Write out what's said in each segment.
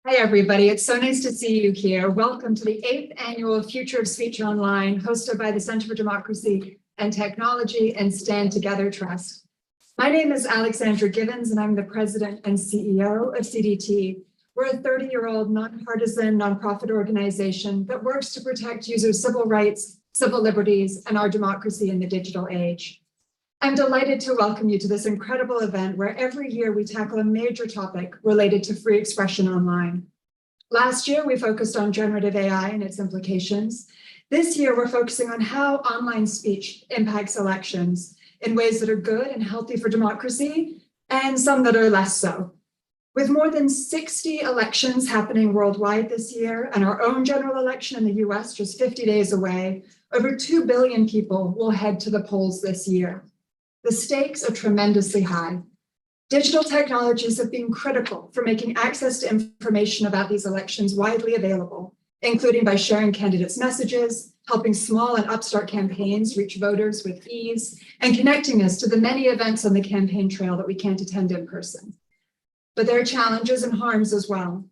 Hi, everybody. It's so nice to see you here. Welcome to the 8th annual Future of Speech Online, hosted by the Center for Democracy and Technology and Stand Together Trust. My name is Alexandra Givens, and I'm the president and CEO of CDT. We're a 30-year-old nonpartisan nonprofit organization that works to protect users' civil rights, civil liberties, and our democracy in the digital age. I'm delighted to welcome you to this incredible event where every year we tackle a major topic related to free expression online. Last year, we focused on generative AI and its implications. This year, we're focusing on how online speech impacts elections in ways that are good and healthy for democracy, and some that are less so. With more than 60 elections happening worldwide this year, and our own general election in the US just 50 days away, over 2 billion people will head to the polls this year. The stakes are tremendously high. Digital technologies have been critical for making access to information about these elections widely available, including by sharing candidates' messages, helping small and upstart campaigns reach voters with ease, and connecting us to the many events on the campaign trail that we can't attend in person. But there are challenges and harms as well.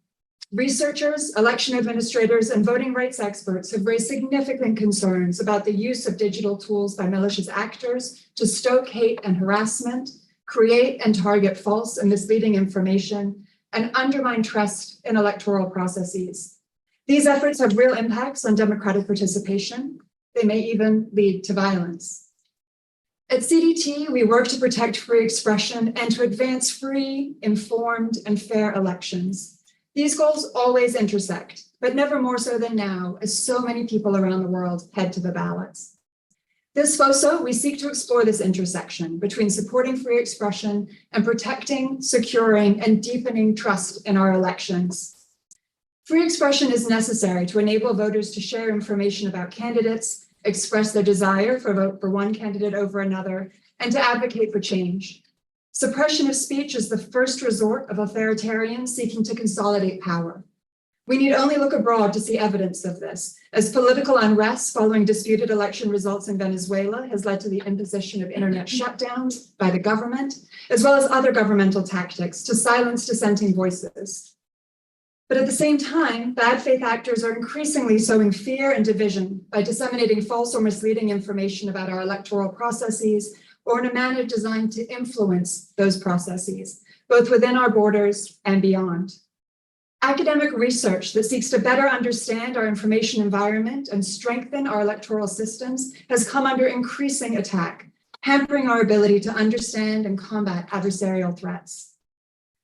Researchers, election administrators, and voting rights experts have raised significant concerns about the use of digital tools by malicious actors to stoke hate and harassment, create and target false and misleading information, and undermine trust in electoral processes. These efforts have real impacts on democratic participation. They may even lead to violence. At CDT, we work to protect free expression and to advance free, informed, and fair elections. These goals always intersect, but never more so than now, as so many people around the world head to the ballots. This FOSO, we seek to explore this intersection between supporting free expression and protecting, securing, and deepening trust in our elections. Free expression is necessary to enable voters to share information about candidates, express their desire for a vote for one candidate over another, and to advocate for change. Suppression of speech is the first resort of authoritarians seeking to consolidate power. We need only look abroad to see evidence of this, as political unrest following disputed election results in Venezuela has led to the imposition of internet shutdowns by the government, as well as other governmental tactics to silence dissenting voices. But at the same time, bad faith actors are increasingly sowing fear and division by disseminating false or misleading information about our electoral processes, or in a manner designed to influence those processes, both within our borders and beyond. Academic research that seeks to better understand our information environment and strengthen our electoral systems has come under increasing attack, hampering our ability to understand and combat adversarial threats.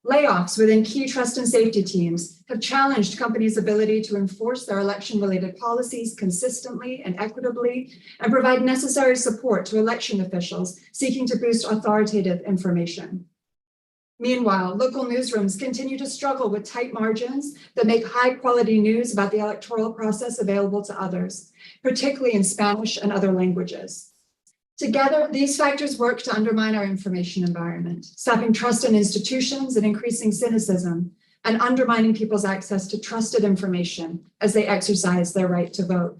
Layoffs within key trust and safety teams have challenged companies' ability to enforce their election-related policies consistently and equitably and provide necessary support to election officials seeking to boost authoritative information. Meanwhile, local newsrooms continue to struggle with tight margins that make high-quality news about the electoral process available to others, particularly in Spanish and other languages. Together, these factors work to undermine our information environment, sapping trust in institutions and increasing cynicism, and undermining people's access to trusted information as they exercise their right to vote.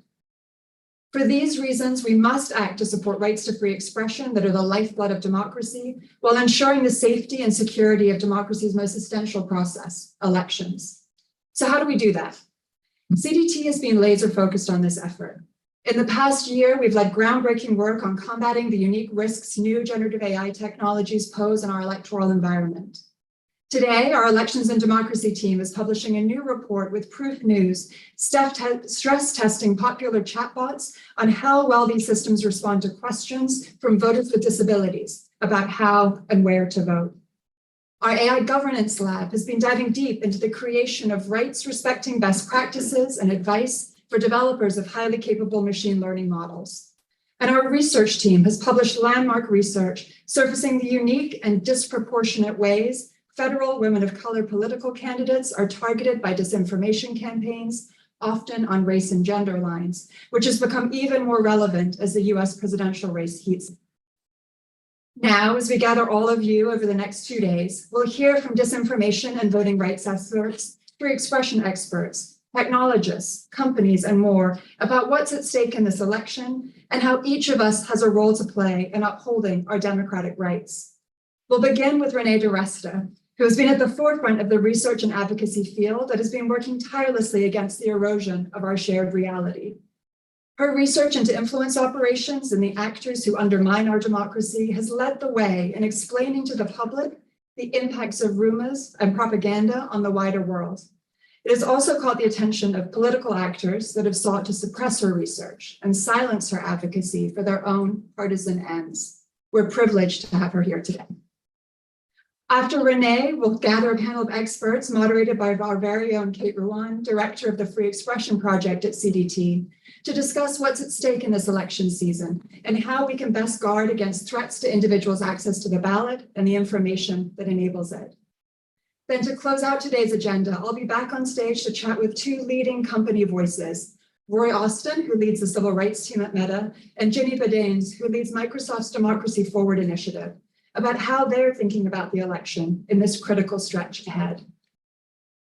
For these reasons, we must act to support rights to free expression that are the lifeblood of democracy, while ensuring the safety and security of democracy's most essential process, elections. So how do we do that? CDT has been laser focused on this effort. In the past year, we've led groundbreaking work on combating the unique risks new generative AI technologies pose in our electoral environment. Today, our Elections and Democracy team is publishing a new report with Proof News, stress testing popular chatbots on how well these systems respond to questions from voters with disabilities about how and where to vote. Our AI Governance Lab has been diving deep into the creation of rights-respecting best practices and advice for developers of highly capable machine learning models. And our research team has published landmark research surfacing the unique and disproportionate ways federal women of color political candidates are targeted by disinformation campaigns, often on race and gender lines, which has become even more relevant as the US presidential race heats. Now, as we gather all of you over the next 2 days, we'll hear from disinformation and voting rights experts, free expression experts, technologists, companies, and more about what's at stake in this election and how each of us has a role to play in upholding our democratic rights. We'll begin with Renee DiResta, who has been at the forefront of the research and advocacy field that has been working tirelessly against the erosion of our shared reality. Her research into influence operations and the actors who undermine our democracy has led the way in explaining to the public the impacts of rumors and propaganda on the wider world. It has also caught the attention of political actors that have sought to suppress her research and silence her advocacy for their own partisan ends. We're privileged to have her here today. After Renee, we'll gather a panel of experts moderated by our very own Kate Ruan, director of the Free Expression Project at CDT, to discuss what's at stake in this election season and how we can best guard against threats to individuals' access to the ballot and the information that enables it. Then to close out today's agenda, I'll be back on stage to chat with two leading company voices, Roy Austin, who leads the civil rights team at Meta, and Ginny Badanes, who leads Microsoft's Democracy Forward initiative, about how they're thinking about the election in this critical stretch ahead.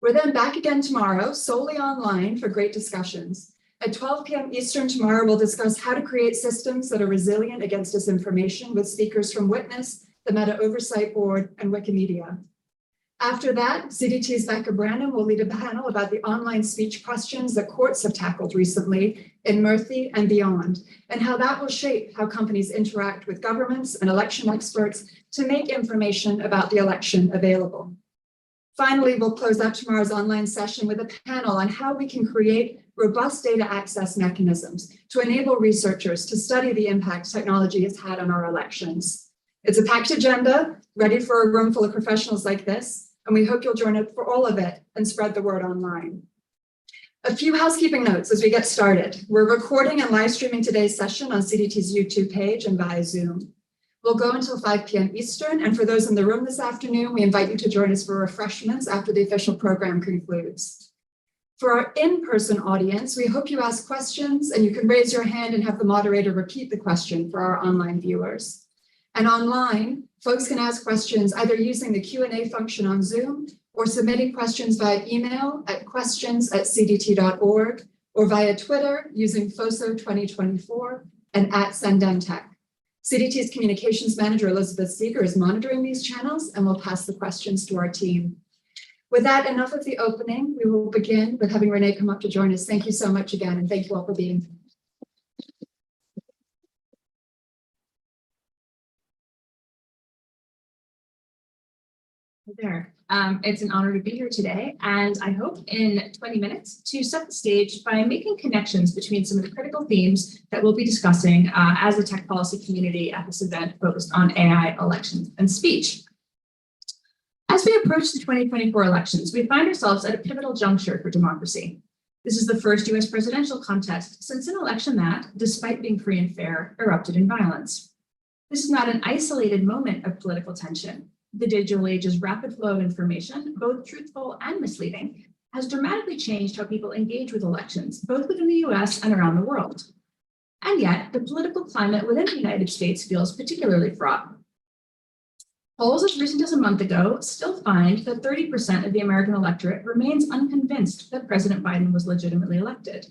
We're then back again tomorrow, solely online for great discussions. At 12 p.m. Eastern tomorrow, we'll discuss how to create systems that are resilient against disinformation with speakers from Witness, the Meta Oversight Board, and Wikimedia. After that, CDT's Becca Branham will lead a panel about the online speech questions that courts have tackled recently in Murthy and beyond, and how that will shape how companies interact with governments and election experts to make information about the election available. Finally, we'll close out tomorrow's online session with a panel on how we can create robust data access mechanisms to enable researchers to study the impact technology has had on our elections. It's a packed agenda, ready for a room full of professionals like this, and we hope you'll join us for all of it and spread the word online. A few housekeeping notes as we get started. We're recording and live streaming today's session on CDT's YouTube page and via Zoom. We'll go until 5 p.m. Eastern, and for those in the room this afternoon, we invite you to join us for refreshments after the official program concludes. For our in-person audience, we hope you ask questions, and you can raise your hand and have the moderator repeat the question for our online viewers. And online, folks can ask questions either using the Q&A function on Zoom or submitting questions via email at questions@cdt.org or via Twitter using FOSO2024 and @SendemTech. CDT's communications manager, Elizabeth Seeger, is monitoring these channels and will pass the questions to our team. With that, enough of the opening. We will begin with having Renee come up to join us. Thank you so much again, and thank you all for being here. There. It's an honor to be here today, and I hope in 20 minutes to set the stage by making connections between some of the critical themes that we'll be discussing as a tech policy community at this event focused on AI, elections, and speech. As we approach the 2024 elections, we find ourselves at a pivotal juncture for democracy. This is the first US presidential contest since an election that, despite being free and fair, erupted in violence. This is not an isolated moment of political tension. The digital age's rapid flow of information, both truthful and misleading, has dramatically changed how people engage with elections, both within the US and around the world. And yet, the political climate within the United States feels particularly fraught. Polls as recent as a month ago still find that 30% of the American electorate remains unconvinced that President Biden was legitimately elected.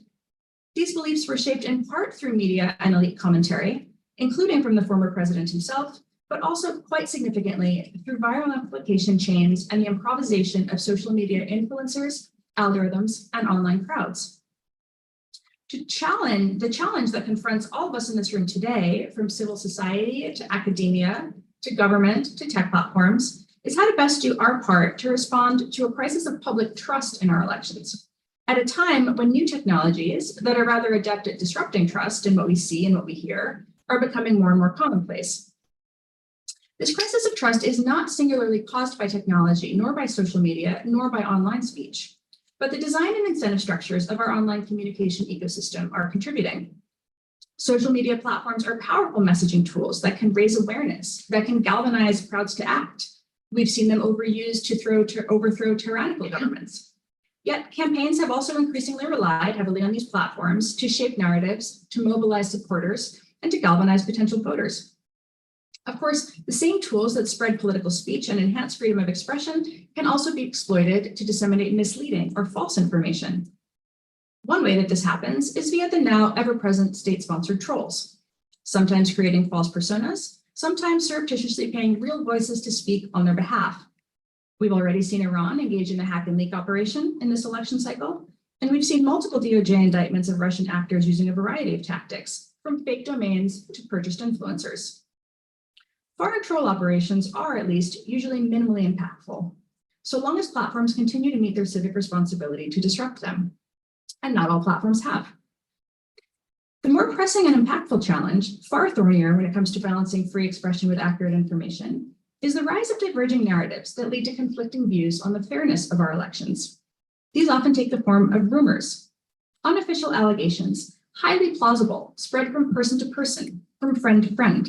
These beliefs were shaped in part through media and elite commentary, including from the former president himself, but also quite significantly through viral amplification chains and the improvisation of social media influencers, algorithms, and online crowds. The challenge that confronts all of us in this room today, from civil society to academia, to government, to tech platforms, is how to best do our part to respond to a crisis of public trust in our elections, at a time when new technologies that are rather adept at disrupting trust in what we see and what we hear are becoming more and more commonplace. This crisis of trust is not singularly caused by technology, nor by social media, nor by online speech, but the design and incentive structures of our online communication ecosystem are contributing. Social media platforms are powerful messaging tools that can raise awareness, that can galvanize crowds to act. We've seen them overused to overthrow tyrannical governments. Yet campaigns have also increasingly relied heavily on these platforms to shape narratives, to mobilize supporters, and to galvanize potential voters. Of course, the same tools that spread political speech and enhance freedom of expression can also be exploited to disseminate misleading or false information. One way that this happens is via the now ever-present state-sponsored trolls, sometimes creating false personas, sometimes surreptitiously paying real voices to speak on their behalf. We've already seen Iran engage in a hack and leak operation in this election cycle, and we've seen multiple DOJ indictments of Russian actors using a variety of tactics, from fake domains to purchased influencers. Foreign troll operations are, at least, usually minimally impactful, so long as platforms continue to meet their civic responsibility to disrupt them. And not all platforms have. The more pressing and impactful challenge, far thornier when it comes to balancing free expression with accurate information, is the rise of diverging narratives that lead to conflicting views on the fairness of our elections. These often take the form of rumors, unofficial allegations, highly plausible, spread from person to person, from friend to friend.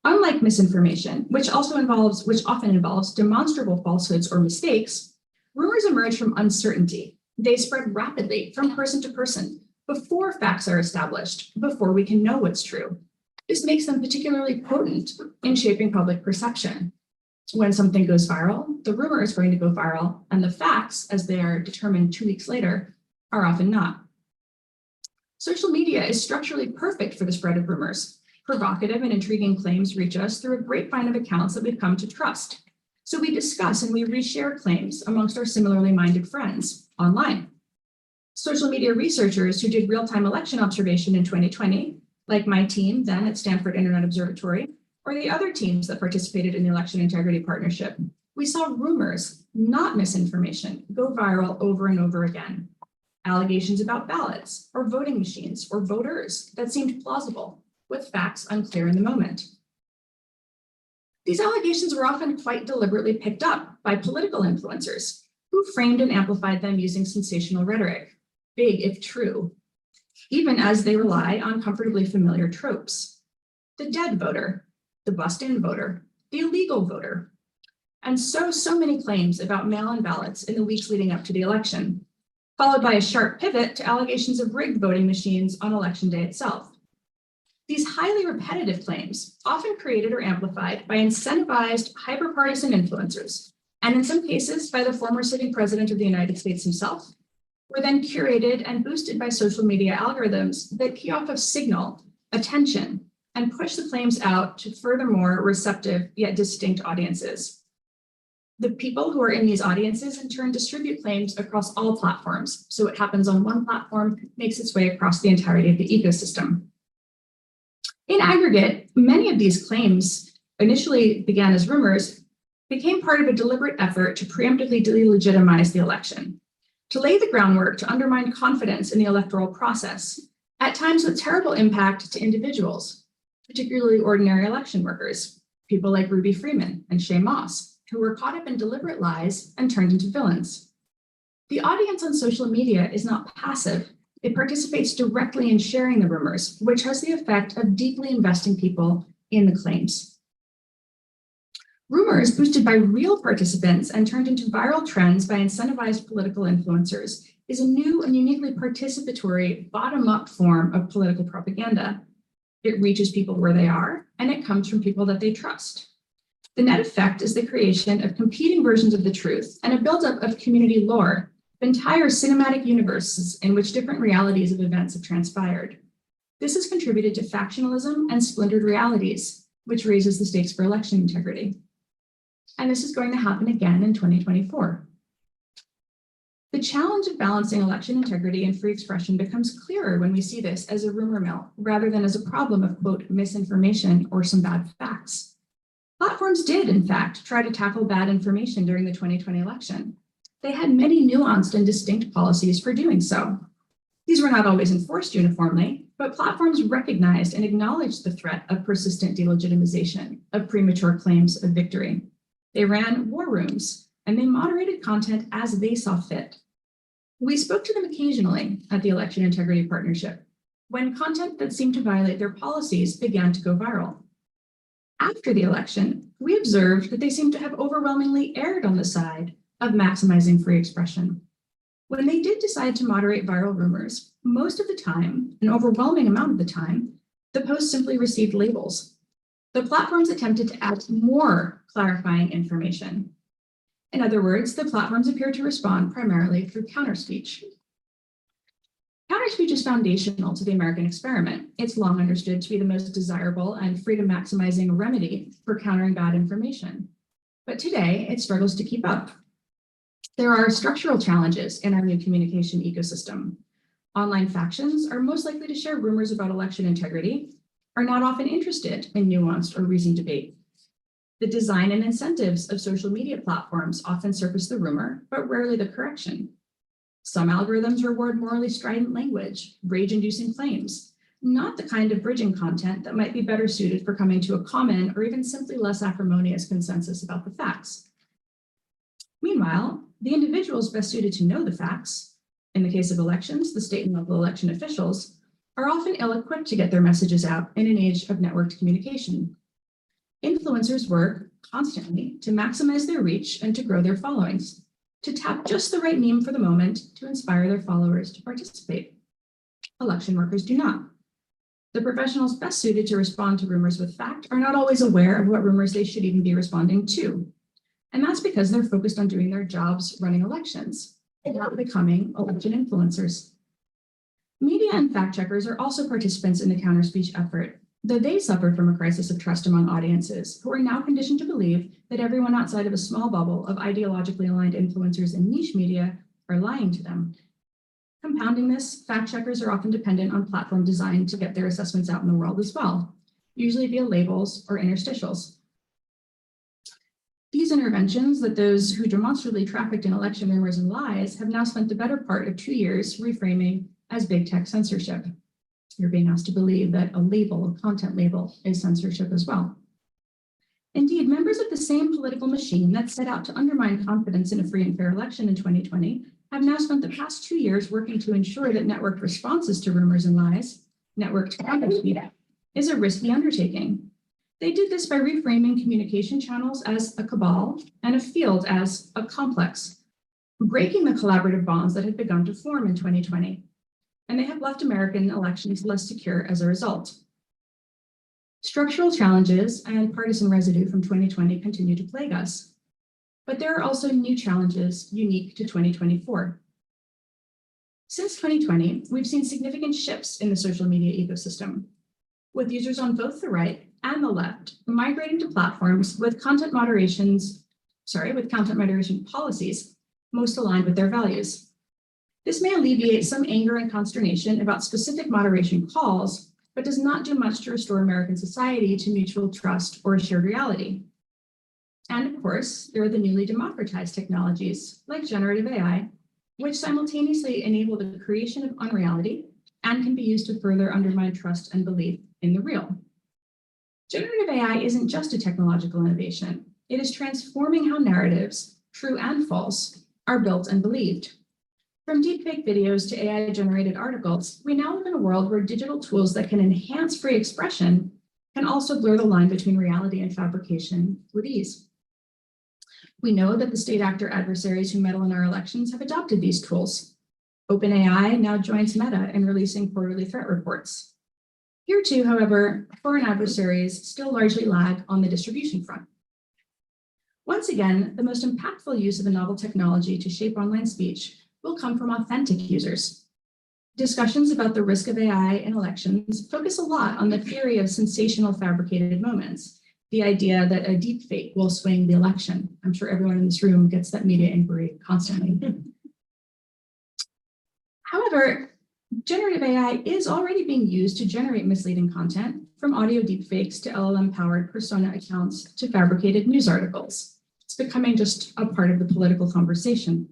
Unlike misinformation, which often involves demonstrable falsehoods or mistakes, rumors emerge from uncertainty. They spread rapidly from person to person before facts are established, before we can know what's true. This makes them particularly potent in shaping public perception. When something goes viral, the rumor is going to go viral, and the facts, as they are determined 2 weeks later, are often not. Social media is structurally perfect for the spread of rumors. Provocative and intriguing claims reach us through a grapevine of accounts that we've come to trust. So we discuss and we reshare claims amongst our similarly minded friends online. Social media researchers who did real-time election observation in 2020, like my team then at Stanford Internet Observatory, or the other teams that participated in the Election Integrity Partnership, we saw rumors, not misinformation, go viral over and over again. Allegations about ballots or voting machines or voters that seemed plausible, with facts unclear in the moment. These allegations were often quite deliberately picked up by political influencers who framed and amplified them using sensational rhetoric, big if true, even as they rely on comfortably familiar tropes. The dead voter, the bust-in voter, the illegal voter, and so many claims about mail-in ballots in the weeks leading up to the election, followed by a sharp pivot to allegations of rigged voting machines on election day itself. These highly repetitive claims, often created or amplified by incentivized hyperpartisan influencers, and in some cases by the former sitting president of the United States himself, were then curated and boosted by social media algorithms that key off of signal, attention, and push the claims out to furthermore receptive yet distinct audiences. The people who are in these audiences in turn distribute claims across all platforms, so what happens on one platform makes its way across the entirety of the ecosystem. In aggregate, many of these claims initially began as rumors, became part of a deliberate effort to preemptively delegitimize the election, to lay the groundwork to undermine confidence in the electoral process, at times with terrible impact to individuals, particularly ordinary election workers, people like Ruby Freeman and Shay Moss, who were caught up in deliberate lies and turned into villains. The audience on social media is not passive. It participates directly in sharing the rumors, which has the effect of deeply investing people in the claims. Rumors boosted by real participants and turned into viral trends by incentivized political influencers is a new and uniquely participatory bottom-up form of political propaganda. It reaches people where they are, and it comes from people that they trust. The net effect is the creation of competing versions of the truth and a buildup of community lore, entire cinematic universes in which different realities of events have transpired. This has contributed to factionalism and splintered realities, which raises the stakes for election integrity. And this is going to happen again in 2024. The challenge of balancing election integrity and free expression becomes clearer when we see this as a rumor mill rather than as a problem of, quote, misinformation or some bad facts. Platforms did, in fact, try to tackle bad information during the 2020 election. They had many nuanced and distinct policies for doing so. These were not always enforced uniformly, but platforms recognized and acknowledged the threat of persistent delegitimization, of premature claims of victory. They ran war rooms, and they moderated content as they saw fit. We spoke to them occasionally at the Election Integrity Partnership, when content that seemed to violate their policies began to go viral. After the election, we observed that they seemed to have overwhelmingly erred on the side of maximizing free expression. When they did decide to moderate viral rumors, most of the time, an overwhelming amount of the time, the posts simply received labels. The platforms attempted to add more clarifying information. In other words, the platforms appeared to respond primarily through counterspeech. Counterspeech is foundational to the American experiment. It's long understood to be the most desirable and freedom-maximizing remedy for countering bad information. but today it struggles to keep up. There are structural challenges in our new communication ecosystem. Online factions are most likely to share rumors about election integrity, are not often interested in nuanced or reasoned debate. The design and incentives of social media platforms often surface the rumor, but rarely the correction. Some algorithms reward morally strident language, rage-inducing claims, not the kind of bridging content that might be better suited for coming to a common or even simply less acrimonious consensus about the facts. Meanwhile, the individuals best suited to know the facts, in the case of elections, the state and local election officials, are often ill-equipped to get their messages out in an age of networked communication. Influencers work constantly to maximize their reach and to grow their followings, to tap just the right meme for the moment to inspire their followers to participate. Election workers do not. The professionals best suited to respond to rumors with fact are not always aware of what rumors they should even be responding to. And that's because they're focused on doing their jobs running elections, not becoming election influencers. Media and fact checkers are also participants in the counter-speech effort, though they suffered from a crisis of trust among audiences who are now conditioned to believe that everyone outside of a small bubble of ideologically aligned influencers in niche media are lying to them. Compounding this, fact checkers are often dependent on platform design to get their assessments out in the world as well, usually via labels or interstitials. These interventions that those who demonstrably trafficked in election rumors and lies have now spent the better part of 2 years reframing as big tech censorship. You're being asked to believe that a label, a content label, is censorship as well. Indeed, members of the same political machine that set out to undermine confidence in a free and fair election in 2020 have now spent the past 2 years working to ensure that networked responses to rumors and lies, networked counter-speech, is a risky undertaking. They did this by reframing communication channels as a cabal and a field as a complex, breaking the collaborative bonds that had begun to form in 2020. And they have left American elections less secure as a result. Structural challenges and partisan residue from 2020 continue to plague us, but there are also new challenges unique to 2024. Since 2020, we've seen significant shifts in the social media ecosystem, with users on both the right and the left migrating to platforms with content moderation policies most aligned with their values. This may alleviate some anger and consternation about specific moderation calls, but does not do much to restore American society to mutual trust or a shared reality. And of course, there are the newly democratized technologies like generative AI, which simultaneously enable the creation of unreality and can be used to further undermine trust and belief in the real. Generative AI isn't just a technological innovation. It is transforming how narratives, true and false, are built and believed. From deepfake videos to AI-generated articles, we now live in a world where digital tools that can enhance free expression can also blur the line between reality and fabrication with ease. We know that the state actor adversaries who meddle in our elections have adopted these tools. OpenAI now joins Meta in releasing quarterly threat reports. Here too, however, foreign adversaries still largely lag on the distribution front. Once again, the most impactful use of a novel technology to shape online speech will come from authentic users. Discussions about the risk of AI in elections focus a lot on the theory of sensational fabricated moments, the idea that a deep fake will swing the election. I'm sure everyone in this room gets that media inquiry constantly. However, generative AI is already being used to generate misleading content, from audio deepfakes to LLM-powered persona accounts to fabricated news articles. It's becoming just a part of the political conversation.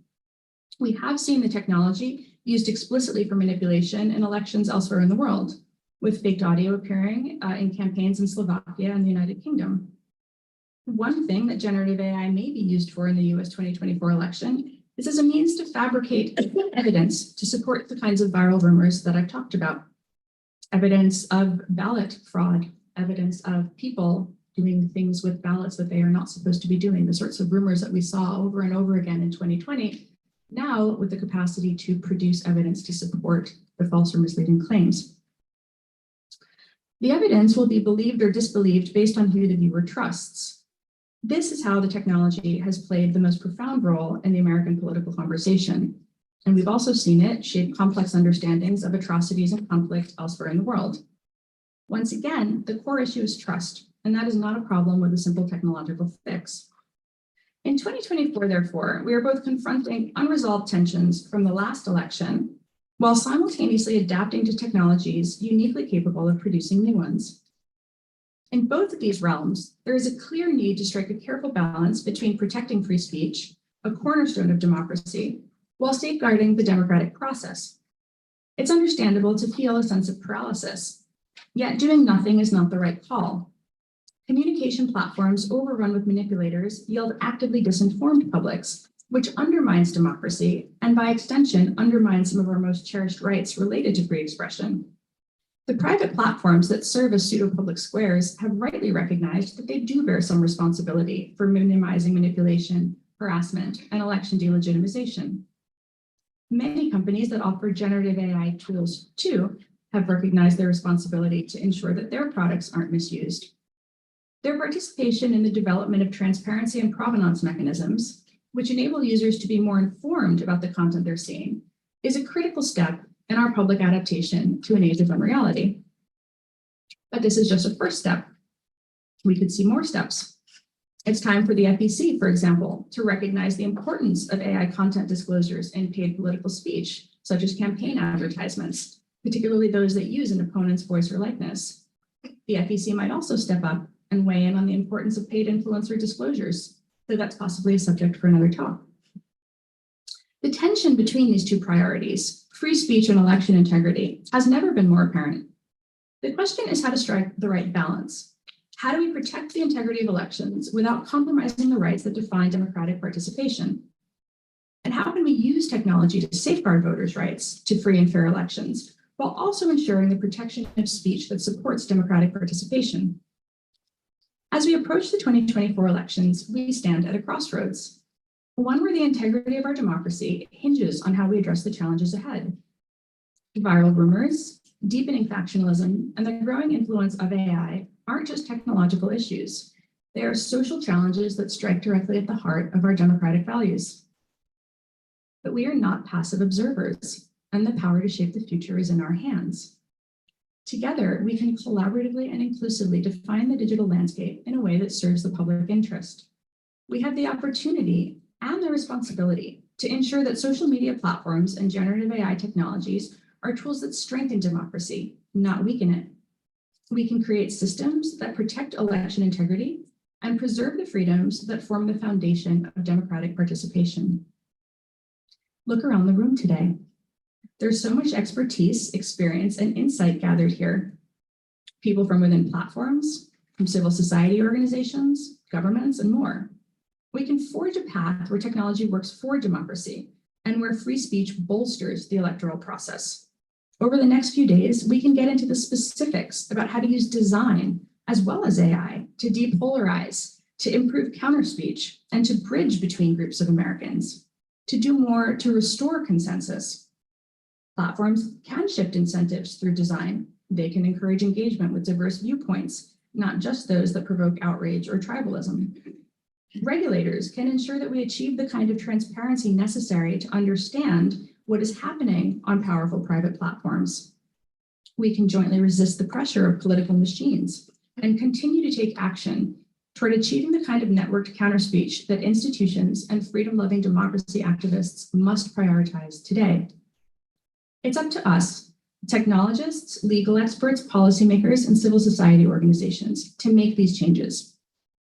We have seen the technology used explicitly for manipulation in elections elsewhere in the world, with faked audio appearing in campaigns in Slovakia and the United Kingdom. One thing that generative AI may be used for in the US 2024 election is as a means to fabricate evidence to support the kinds of viral rumors that I've talked about. Evidence of ballot fraud, evidence of people doing things with ballots that they are not supposed to be doing, the sorts of rumors that we saw over and over again in 2020, now with the capacity to produce evidence to support the false or misleading claims. The evidence will be believed or disbelieved based on who the viewer trusts. This is how the technology has played the most profound role in the American political conversation. And we've also seen it shape complex understandings of atrocities and conflict elsewhere in the world. Once again, the core issue is trust, and that is not a problem with a simple technological fix. In 2024, therefore, we are both confronting unresolved tensions from the last election while simultaneously adapting to technologies uniquely capable of producing new ones. In both of these realms, there is a clear need to strike a careful balance between protecting free speech, a cornerstone of democracy, while safeguarding the democratic process. It's understandable to feel a sense of paralysis, yet doing nothing is not the right call. Communication platforms overrun with manipulators yield actively disinformed publics, which undermines democracy and by extension undermines some of our most cherished rights related to free expression. The private platforms that serve as pseudo-public squares have rightly recognized that they do bear some responsibility for minimizing manipulation, harassment, and election delegitimization. Many companies that offer generative AI tools too have recognized their responsibility to ensure that their products aren't misused. Their participation in the development of transparency and provenance mechanisms, which enable users to be more informed about the content they're seeing, is a critical step in our public adaptation to an age of unreality. But this is just a first step. We could see more steps. It's time for the FEC, for example, to recognize the importance of AI content disclosures in paid political speech, such as campaign advertisements, particularly those that use an opponent's voice or likeness. The FEC might also step up and weigh in on the importance of paid influencer disclosures, though that's possibly a subject for another talk. The tension between these two priorities, free speech and election integrity, has never been more apparent. The question is how to strike the right balance. How do we protect the integrity of elections without compromising the rights that define democratic participation? And how can we use technology to safeguard voters' rights to free and fair elections, while also ensuring the protection of speech that supports democratic participation? As we approach the 2024 elections, we stand at a crossroads, one where the integrity of our democracy hinges on how we address the challenges ahead. Viral rumors, deepening factionalism, and the growing influence of AI aren't just technological issues. They are social challenges that strike directly at the heart of our democratic values. But we are not passive observers, and the power to shape the future is in our hands. Together, we can collaboratively and inclusively define the digital landscape in a way that serves the public interest. We have the opportunity and the responsibility to ensure that social media platforms and generative AI technologies are tools that strengthen democracy, not weaken it. We can create systems that protect election integrity and preserve the freedoms that form the foundation of democratic participation. Look around the room today. There's so much expertise, experience, and insight gathered here. People from within platforms, from civil society organizations, governments, and more. We can forge a path where technology works for democracy and where free speech bolsters the electoral process. Over the next few days, we can get into the specifics about how to use design as well as AI to depolarize, to improve counterspeech, and to bridge between groups of Americans, to do more to restore consensus. Platforms can shift incentives through design. They can encourage engagement with diverse viewpoints, not just those that provoke outrage or tribalism. Regulators can ensure that we achieve the kind of transparency necessary to understand what is happening on powerful private platforms. We can jointly resist the pressure of political machines and continue to take action toward achieving the kind of networked counterspeech that institutions and freedom-loving democracy activists must prioritize today. It's up to us, technologists, legal experts, policymakers, and civil society organizations to make these changes,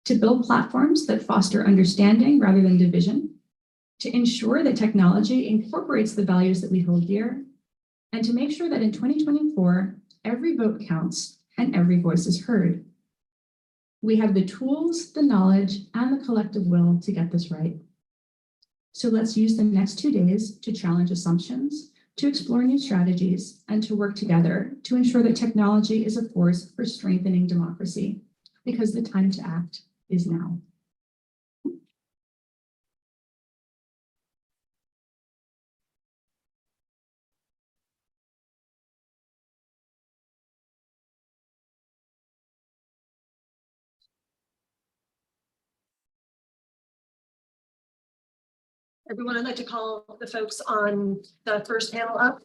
to build platforms that foster understanding rather than division, to ensure that technology incorporates the values that we hold dear, and to make sure that in 2024, every vote counts and every voice is heard. We have the tools, the knowledge, and the collective will to get this right. So let's use the next 2 days to challenge assumptions, to explore new strategies, and to work together to ensure that technology is a force for strengthening democracy, because the time to act is now. Everyone, I'd like to call the folks on the first panel up.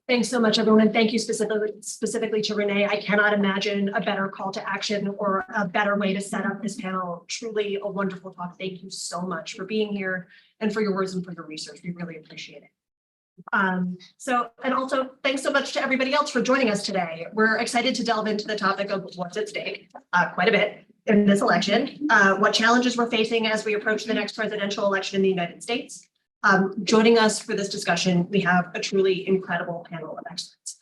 Thanks so much, everyone, and thank you specifically to Renee. I cannot imagine a better call to action or a better way to set up this panel. Truly a wonderful talk. Thank you so much for being here and for your words and for your research. We really appreciate it. And also thanks so much to everybody else for joining us today. We're excited to delve into the topic of what's at stake quite a bit in this election, what challenges we're facing as we approach the next presidential election in the United States. Joining us for this discussion, we have a truly incredible panel of experts.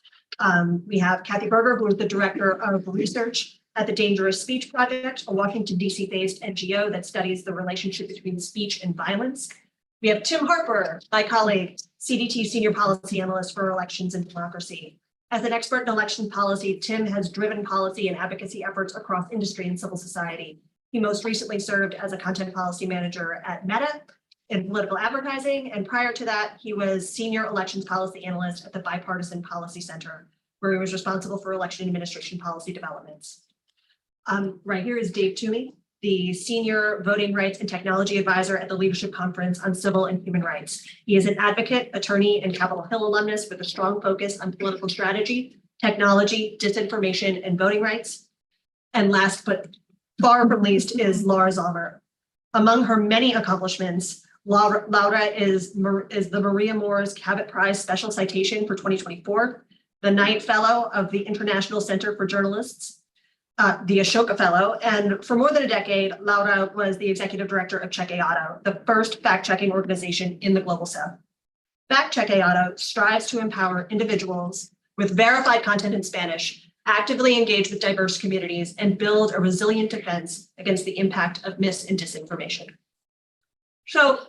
We have Kathy Berger, who is the Director of Research at the Dangerous Speech Project, a Washington, D.C. based NGO that studies the relationship between speech and violence. We have Tim Harper, my colleague, CDT Senior Policy Analyst for Elections and Democracy. As an expert in election policy, Tim has driven policy and advocacy efforts across industry and civil society. He most recently served as a content policy manager at Meta in political advertising, and prior to that, he was Senior Elections Policy Analyst at the Bipartisan Policy Center, where he was responsible for election administration policy developments. Right here is Dave Toomey, the Senior Voting Rights and Technology Advisor at the Leadership Conference on Civil and Human Rights. He is an advocate, attorney, and Capitol Hill alumnus with a strong focus on political strategy, technology, disinformation, and voting rights. And last but far from least is Laura Zalmer. Among her many accomplishments, Laura is the Maria Moore's Cabot Prize Special Citation for 2024, the Knight Fellow of the International Center for Journalists, the Ashoka Fellow, and for more than a decade, Laura was the executive director of Chequeado, the first fact-checking organization in the Global South. Chequeado strives to empower individuals with verified content in Spanish, actively engage with diverse communities, and build a resilient defense against the impact of mis and disinformation. So,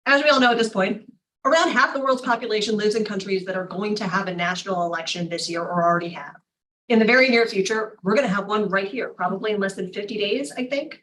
as we all know at this point, around half the world's population lives in countries that are going to have a national election this year or already have. In the very near future, we're going to have one right here, probably in less than 50 days, I think.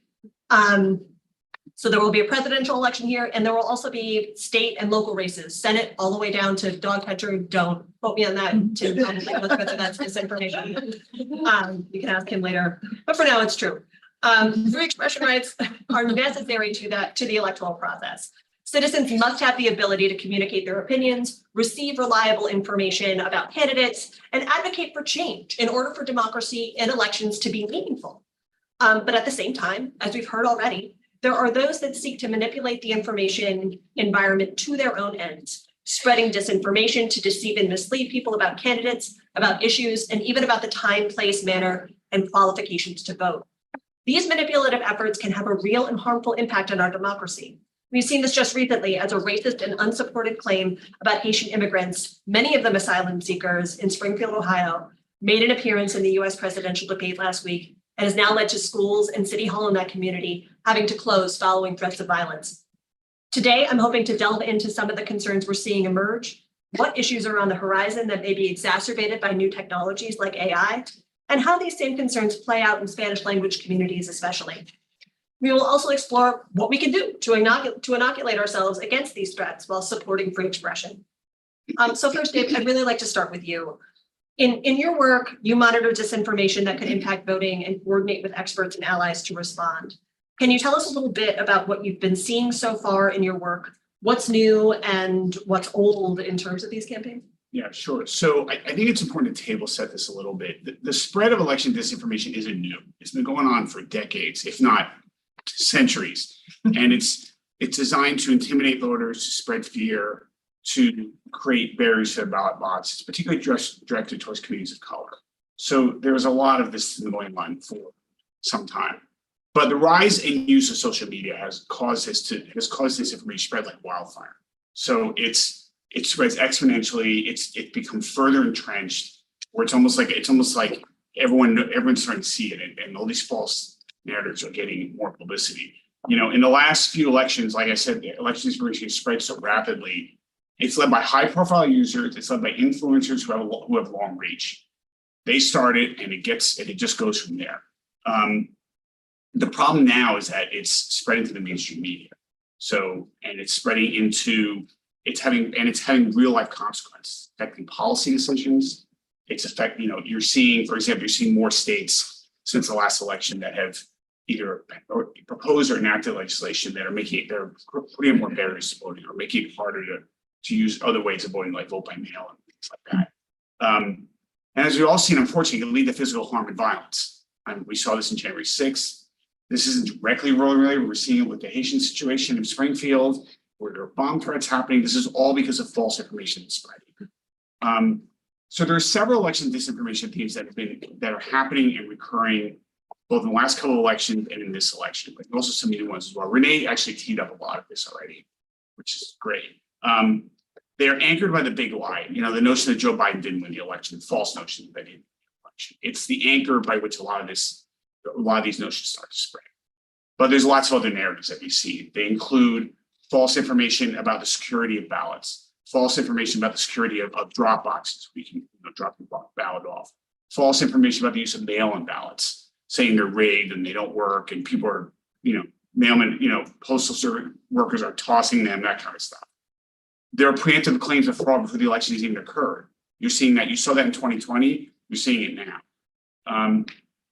So there will be a presidential election here, and there will also be state and local races, Senate all the way down to dog catcher. Don't quote me on that, Tim. Probably whether that's misinformation. You can ask him later, but for now, it's true. Free expression rights are necessary to the electoral process. Citizens must have the ability to communicate their opinions, receive reliable information about candidates, and advocate for change in order for democracy and elections to be meaningful. But at the same time, as we've heard already, there are those that seek to manipulate the information environment to their own ends, spreading disinformation to deceive and mislead people about candidates, about issues, and even about the time, place, manner, and qualifications to vote. These manipulative efforts can have a real and harmful impact on our democracy. We've seen this just recently as a racist and unsupported claim about Haitian immigrants, many of them asylum seekers in Springfield, Ohio, made an appearance in the US presidential debate last week and has now led to schools and City Hall in that community having to close following threats of violence. Today, I'm hoping to delve into some of the concerns we're seeing emerge, what issues are on the horizon that may be exacerbated by new technologies like AI, and how these same concerns play out in Spanish language communities especially. We will also explore what we can do to inoculate ourselves against these threats while supporting free expression. So first, Dave, I'd really like to start with you. In your work, you monitor disinformation that could impact voting and coordinate with experts and allies to respond. Can you tell us a little bit about what you've been seeing so far in your work? What's new and what's old in terms of these campaigns? Yeah, sure. So I think it's important to table set this a little bit. The spread of election disinformation isn't new. It's been going on for decades, if not centuries, and it's designed to intimidate voters, to spread fear, to create barriers to ballot box. It's particularly directed towards communities of color. So there's a lot of this going on for some time, but the rise in use of social media has caused this information spread like wildfire. So it spreads exponentially. It's become further entrenched, where it's almost like everyone's starting to see it, and all these false narratives are getting more publicity. You know, in the last few elections, like I said, the election disinformation spread so rapidly. It's led by high-profile users. It's led by influencers who have long reach. They start it, and it just goes from there. The problem now is that it's spreading to the mainstream media. So, and it's spreading into it's having real life consequences, affecting policy decisions. You're seeing more states since the last election that have either proposed or enacted legislation that are putting more barriers to voting or making it harder to use other ways of voting, like vote by mail things like that. And as we've all seen, unfortunately, it can lead to physical harm and violence. We saw this in January 6th. This isn't directly related. We're seeing it with the Haitian situation in Springfield, where there are bomb threats happening. This is all because of false information spreading. So there are several election disinformation themes that are happening and recurring both in the last couple of elections and in this election, but also some new ones as well. Renee actually teed up a lot of this already, which is great. They're anchored by the big lie, the notion that Joe Biden didn't win the election, the false notion that he didn't win the election. It's the anchor by which a lot of these notions start to spread. But there's lots of other narratives that we see. They include false information about the security of ballots, false information about the security of drop boxes. We can drop the ballot off. False information about the use of mail-in ballots, saying they're rigged and they don't work, and people are, mailmen, postal service workers are tossing them, that kind of stuff. There are preemptive claims of fraud before the election has even occurred. You're seeing that. You saw that in 2020. You're seeing it now.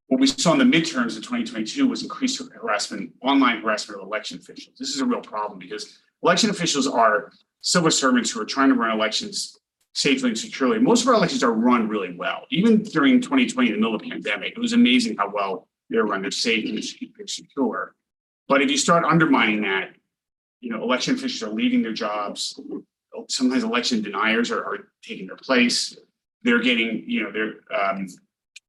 What we saw in the midterms in 2022 was increased harassment, online harassment of election officials. This is a real problem because election officials are civil servants who are trying to run elections safely and securely. Most of our elections are run really well. Even during 2020, in the middle of the pandemic, it was amazing how well they were run. They're safe and secure. But if you start undermining that, election officials are leaving their jobs. Sometimes election deniers are taking their place. They're getting,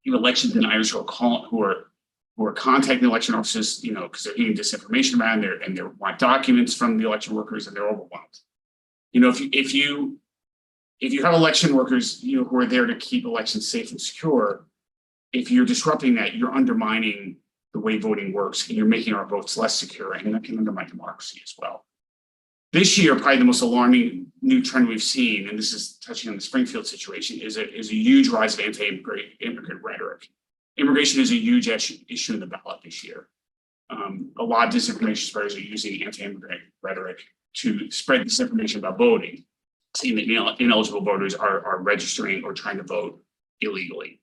election deniers who are contacting election officers, because they're getting disinformation around there and they want documents from the election workers and they're overwhelmed. If you have election workers, who are there to keep elections safe and secure, if you're disrupting that, you're undermining the way voting works and you're making our votes less secure, and that can undermine democracy as well. This year, probably the most alarming new trend we've seen, and this is touching on the Springfield situation, is a huge rise of anti-immigrant rhetoric. Immigration is a huge issue in the ballot this year. A lot of disinformation spreaders are using anti-immigrant rhetoric to spread disinformation about voting, saying that ineligible voters are registering or trying to vote illegally.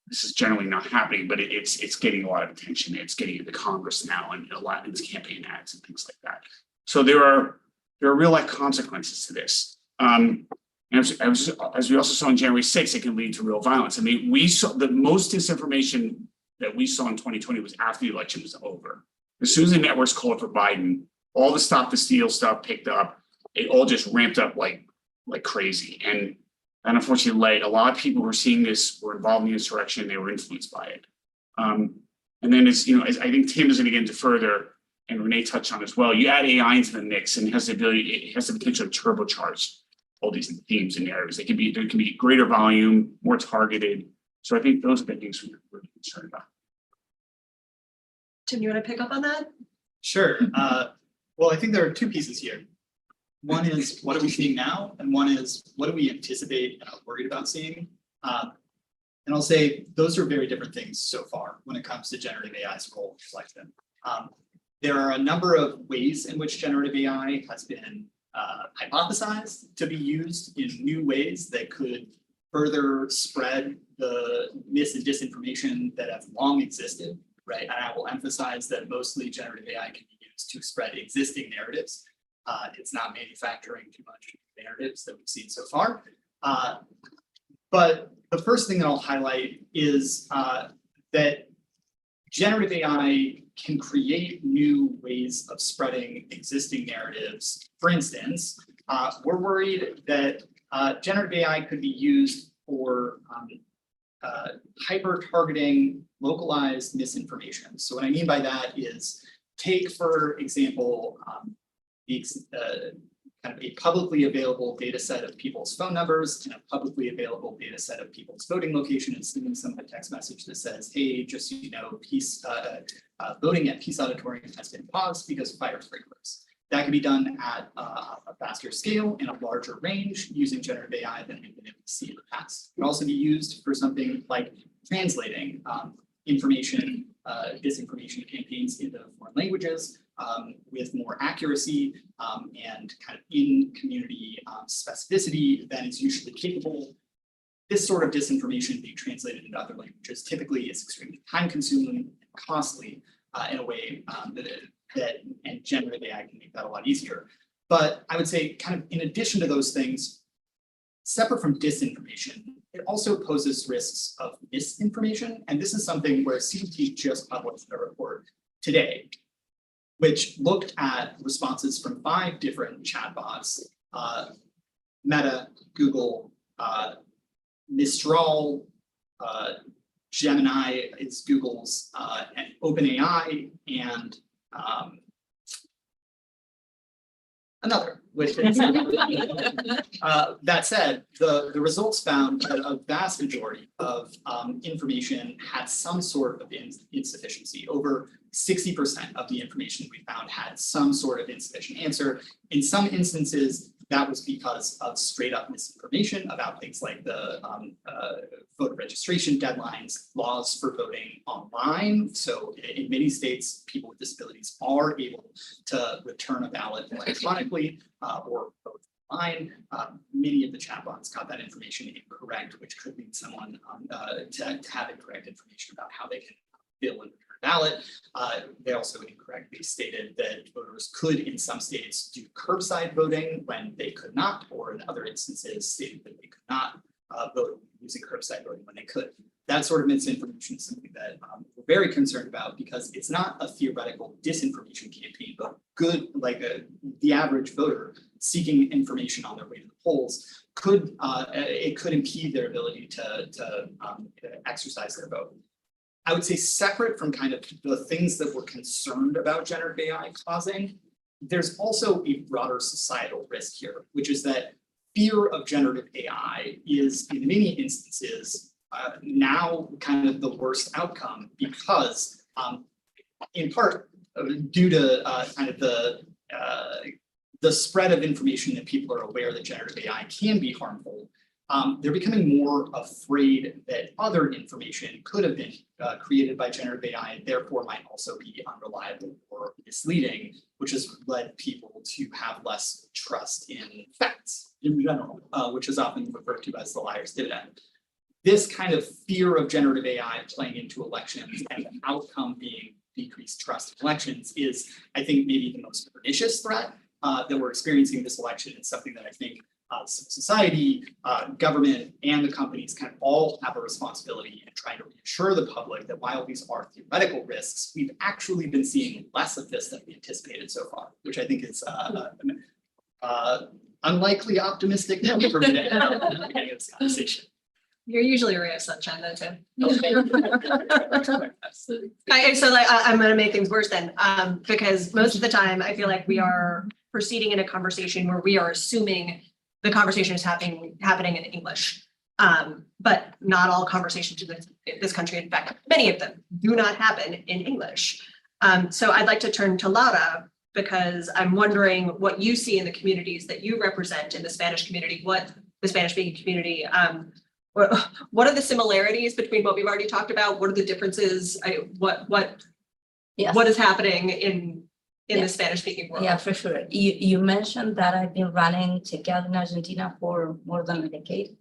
This is generally not happening, but it's getting a lot of attention. It's getting into Congress now and a lot of its campaign ads and things like that. So there are real life consequences to this. And as we also saw on January 6th, it can lead to real violence. I mean, we saw the most disinformation that we saw in 2020 was after the election was over. As soon as the networks called for Biden, all the Stop the Steal stuff picked up. It all just ramped up like crazy. And unfortunately, a lot of people who were seeing this were involved in the insurrection. They were influenced by it. And then as I think Tim is going to get into further, and Renee touched on as well, you add AI into the mix and it has the potential to turbocharge all these themes and narratives. There can be greater volume, more targeted. So I think those are the things we're really concerned about. Tim, you want to pick up on that? Sure. Well, I think there are two pieces here. One is what are we seeing now, and one is what do we anticipate and are worried about seeing. And I'll say those are very different things so far when it comes to generative AI's role in election. There are a number of ways in which generative AI has been hypothesized to be used in new ways that could further spread the mis and disinformation that have long existed, right? And I will emphasize that mostly generative AI can be used to spread existing narratives. It's not manufacturing too much narratives that we've seen so far. But the first thing that I'll highlight is that generative AI can create new ways of spreading existing narratives. For instance, we're worried that generative AI could be used for hyper-targeting localized misinformation. So what I mean by that is, take, for example, kind of a publicly available data set of people's phone numbers and a publicly available data set of people's voting location, and sending someone a text message that says, hey, just so you know, voting at Peace Auditorium has been paused because of fire sprinklers. That can be done at a faster scale and a larger range using generative AI than we've been able to see in the past. It can also be used for something like translating information, disinformation campaigns into foreign languages with more accuracy and kind of in-community specificity than is usually capable. This sort of disinformation being translated into other languages typically is extremely time-consuming and costly in a way and generative AI can make that a lot easier. But I would say, kind of in addition to those things, separate from disinformation, it also poses risks of misinformation. And this is something where CDT just published a report today, which looked at responses from 5 different chatbots, Meta, Google, Mistral, Gemini is Google's, and OpenAI, and another, which is that said, the results found that a vast majority of information had some sort of insufficiency. Over 60% of the information we found had some sort of insufficient answer. In some instances, that was because of straight up misinformation about things like the voter registration deadlines, laws for voting online. So in many states, people with disabilities are able to return a ballot electronically or vote online. Many of the chatbots got that information incorrect, which could lead someone to have incorrect information about how they can fill and return a ballot. They also incorrectly stated that voters could, in some states, do curbside voting when they could not, or in other instances, stated that they could not vote using curbside voting when they could. That sort of misinformation is something that we're very concerned about, because it's not a theoretical disinformation campaign, but good, like the average voter seeking information on their way to the polls could impede their ability to exercise their vote. I would say separate from kind of the things that we're concerned about generative AI causing, there's also a broader societal risk here, which is that fear of generative AI is in many instances now kind of the worst outcome, because in part due to kind of the spread of information that people are aware that generative AI can be harmful. They're becoming more afraid that other information could have been created by generative AI and therefore might also be unreliable or misleading, which has led people to have less trust in facts in general, which is often referred to as the liar's dividend. This kind of fear of generative AI playing into elections and the outcome being decreased trust in elections is, I think, maybe the most pernicious threat that we're experiencing this election. It's something that I think society, government, and the companies kind of all have a responsibility in trying to reassure the public that while these are theoretical risks, we've actually been seeing less of this than we anticipated so far, which I think is unlikely optimistic number for me to have at the beginning of this conversation. You're usually a ray of sunshine though, Tim. Okay. I'm going to make things worse then, because most of the time I feel like we are proceeding in a conversation where we are assuming the conversation is happening in English. But not all conversations in this country, in fact, many of them do not happen in English. So I'd like to turn to Laura, because I'm wondering what you see in the communities that you represent in the Spanish community, what the Spanish-speaking community, what are the similarities between what we've already talked about? What are the differences? What is happening in the Spanish-speaking world? Yeah, for sure. You mentioned that I've been running Chequeado in Argentina for more than a decade.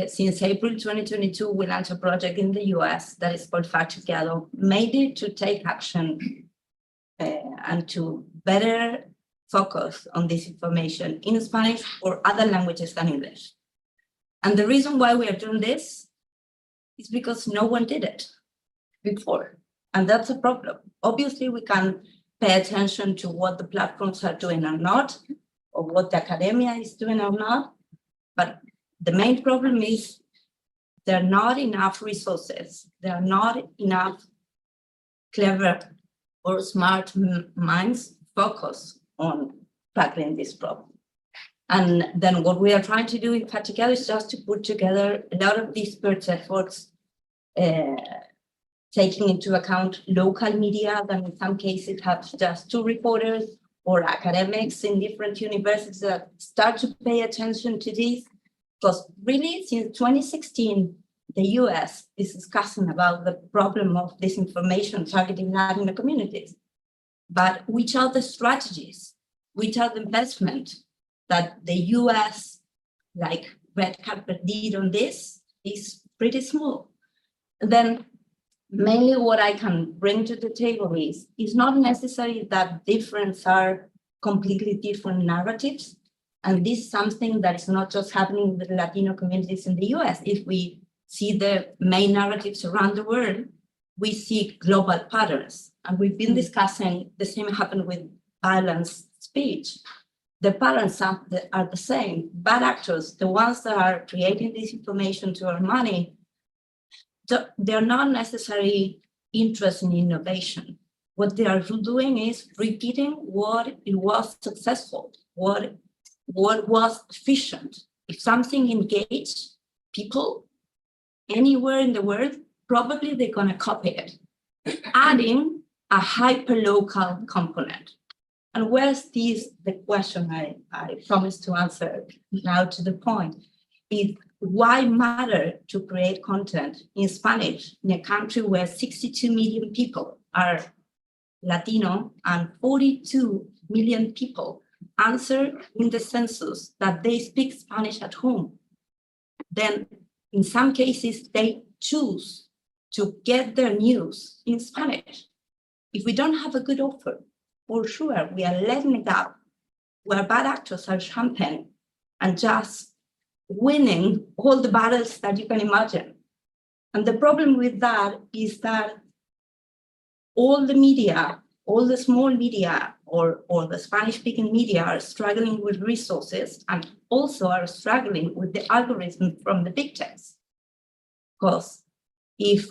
Since April 2022, we launched a project in the US that is called Chequeado, mainly to take action and to better focus on this information in Spanish or other languages than English. And the reason why we are doing this is because no one did it before. And that's a problem. Obviously, we can pay attention to what the platforms are doing or not, or what the academia is doing or not. But the main problem is there are not enough resources. There are not enough clever or smart minds focused on tackling this problem. And then what we are trying to do in Chequeado is just to put together a lot of disparate efforts, taking into account local media that in some cases have just 2 reporters, or academics in different universities that start to pay attention to this. Because really, since 2016, the US is discussing about the problem of disinformation targeting Latin communities. But which are the strategies, which are the investment that the US, like Red Carpet, did on this is pretty small. Then mainly what I can bring to the table is not necessary that different are completely different narratives. And this is something that is not just happening with Latino communities in the US. If we see the main narratives around the world, we see global patterns. And we've been discussing the same happened with violence speech. The patterns are the same. Bad actors, the ones that are creating this information to earn money, they're not necessarily interested in innovation. What they are doing is repeating what it was successful, what was efficient. If something engaged people anywhere in the world, probably they're going to copy it, adding a hyper-local component. And where's this, the question I promised to answer now to the point, is why matter to create content in Spanish in a country where 62 million people are Latino and 42 million people answer in the census that they speak Spanish at home? Then in some cases, they choose to get their news in Spanish. If we don't have a good offer, for sure, we are letting it out, where bad actors are champagne and just winning all the battles that you can imagine. And the problem with that is that all the media, all the small media or the Spanish-speaking media are struggling with resources and also are struggling with the algorithm from the big techs. Because if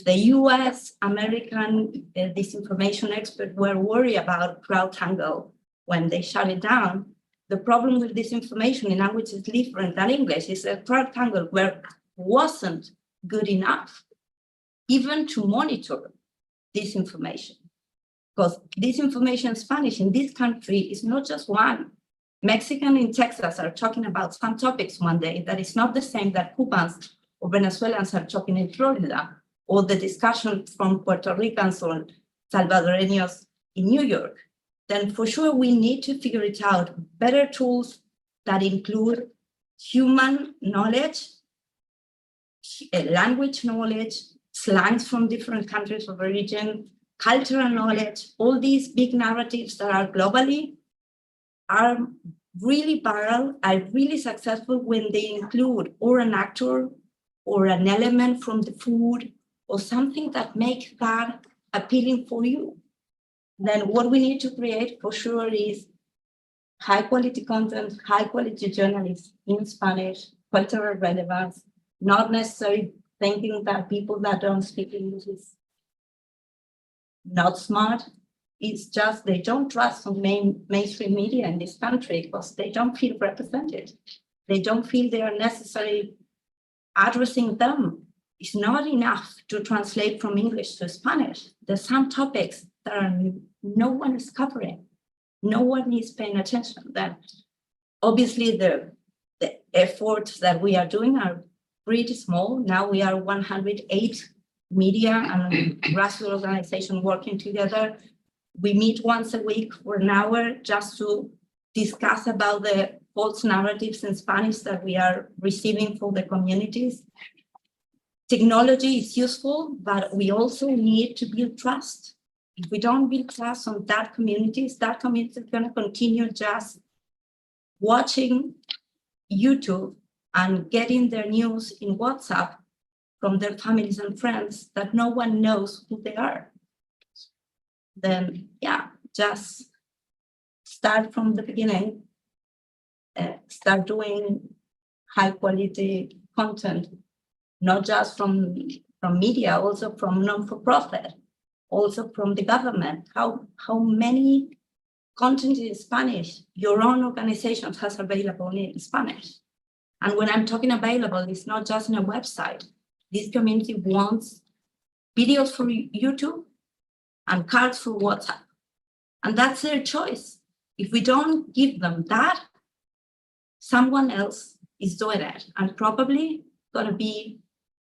the US American disinformation experts were worried about CrowdTangle when they shut it down, the problem with disinformation in language is different than English. Is that CrowdTangle wasn't good enough even to monitor disinformation. Because disinformation in Spanish in this country is not just one. Mexicans in Texas are talking about some topics one day that is not the same that Cubans or Venezuelans are talking in Florida, or the discussion from Puerto Ricans or Salvadoreños in New York. Then for sure we need to figure it out. Better tools that include human knowledge, language knowledge, slangs from different countries of origin, cultural knowledge, all these big narratives that are globally are really viral, are really successful when they include or an actor or an element from the food or something that makes that appealing for you. Then what we need to create for sure is high quality content, high quality journalism in Spanish, cultural relevance, not necessarily thinking that people that don't speak English is not smart. It's just they don't trust on mainstream media in this country because they don't feel represented. They don't feel they are necessarily addressing them. It's not enough to translate from English to Spanish. There's some topics that no one is covering. No one is paying attention. That obviously the efforts that we are doing are pretty small. Now we are 108 media and grassroots organizations working together. We meet once a week for an hour just to discuss about the false narratives in Spanish that we are receiving from the communities. Technology is useful, but we also need to build trust. If we don't build trust on that community is going to continue just watching YouTube and getting their news in WhatsApp from their families and friends that no one knows who they are. Then, yeah, just start from the beginning, start doing high quality content, not just from media, also from non-for-profit, also from the government. How many content in Spanish your own organization has available in Spanish? And when I'm talking available, it's not just on a website. This community wants videos for YouTube and cards for WhatsApp. And that's their choice. If we don't give them that, someone else is doing it and probably going to be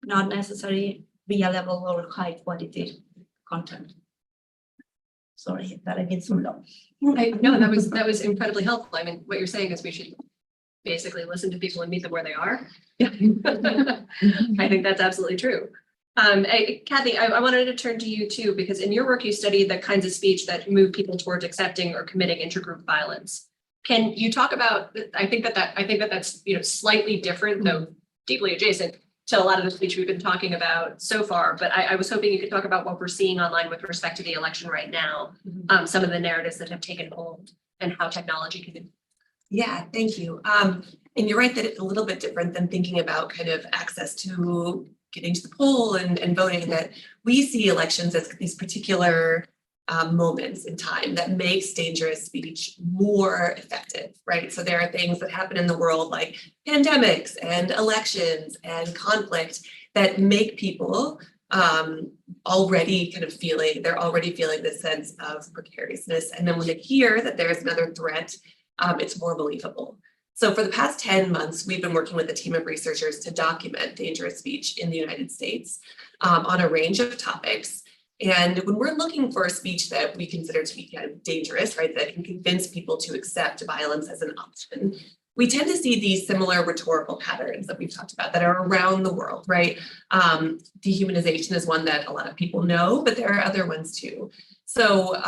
not necessarily reliable or high quality content. Sorry that I've been so long. No, that was incredibly helpful. I mean, what you're saying is we should basically listen to people and meet them where they are. I think that's absolutely true. Kathy, I wanted to turn to you too, because in your work, you study the kinds of speech that move people towards accepting or committing intergroup violence. Can you talk about, I think that's, slightly different, though deeply adjacent to a lot of the speech we've been talking about so far, but I was hoping you could talk about what we're seeing online with respect to the election right now, some of the narratives that have taken hold and how technology can. Yeah, thank you. And you're right that it's a little bit different than thinking about kind of access to getting to the poll and voting, that we see elections as these particular moments in time that makes dangerous speech more effective, right? So there are things that happen in the world like pandemics and elections and conflict that make people already feeling this sense of precariousness. And then when they hear that there's another threat, it's more believable. So for the past 10 months, we've been working with a team of researchers to document dangerous speech in the United States on a range of topics. And when we're looking for a speech that we consider to be kind of dangerous, right, that can convince people to accept violence as an option, we tend to see these similar rhetorical patterns that we've talked about that are around the world, right? Dehumanization is one that a lot of people know, but there are other ones too. So,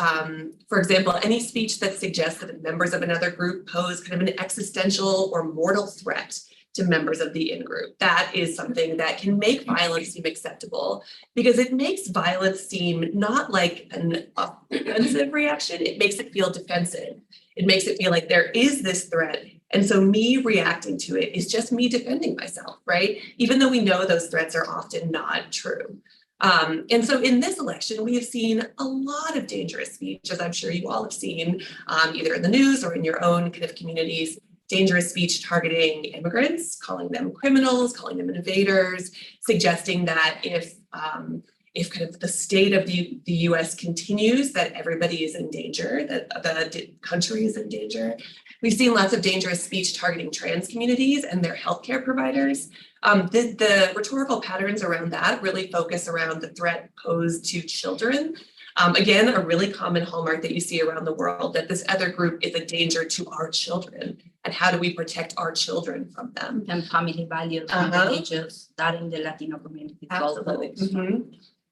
for example, any speech that suggests that members of another group pose kind of an existential or mortal threat to members of the in-group, that is something that can make violence seem acceptable because it makes violence seem not like an offensive reaction, it makes it feel defensive. It makes it feel like there is this threat. And so me reacting to it is just me defending myself, right? Even though we know those threats are often not true. And so in this election, we have seen a lot of dangerous speech, as I'm sure you all have seen, either in the news or in your own kind of communities, dangerous speech targeting immigrants, calling them criminals, calling them invaders, suggesting that if kind of the state of the US continues, that everybody is in danger, that the country is in danger. We've seen lots of dangerous speech targeting trans communities and their healthcare providers. The rhetorical patterns around that really focus around the threat posed to children. Again, a really common hallmark that you see around the world, that this other group is a danger to our children. And how do we protect our children from them? And family values and religions, that in the Latino community. Absolutely.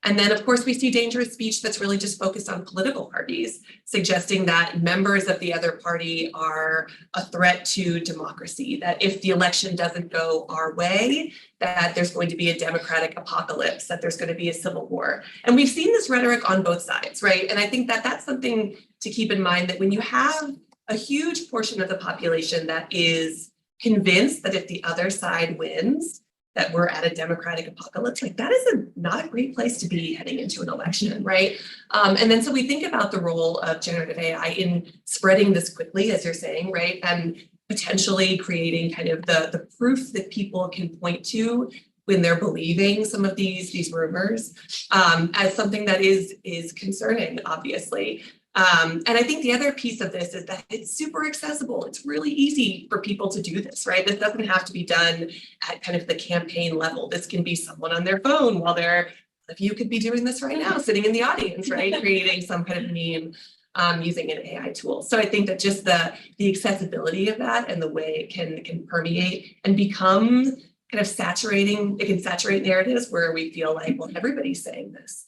And then, of course, we see dangerous speech that's really just focused on political parties, suggesting that members of the other party are a threat to democracy, that if the election doesn't go our way, that there's going to be a democratic apocalypse, that there's going to be a civil war. And we've seen this rhetoric on both sides, right? And I think that that's something to keep in mind, that when you have a huge portion of the population that is convinced that if the other side wins, that we're at a democratic apocalypse, like that is not a great place to be heading into an election, right? And then so we think about the role of generative AI in spreading this quickly, as you're saying, right? And potentially creating kind of the proof that people can point to when they're believing some of these rumors, as something that is concerning, obviously. And I think the other piece of this is that it's super accessible. It's really easy for people to do this, right? This doesn't have to be done at kind of the campaign level. This can be someone on their phone while if you could be doing this right now, sitting in the audience, right? Creating some kind of meme using an AI tool. So I think that just the accessibility of that and the way it can permeate and become kind of saturating, it can saturate narratives where we feel like, well, everybody's saying this.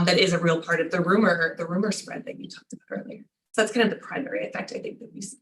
That is a real part of the rumor spread that you talked about earlier. So that's kind of the primary effect I think that we see.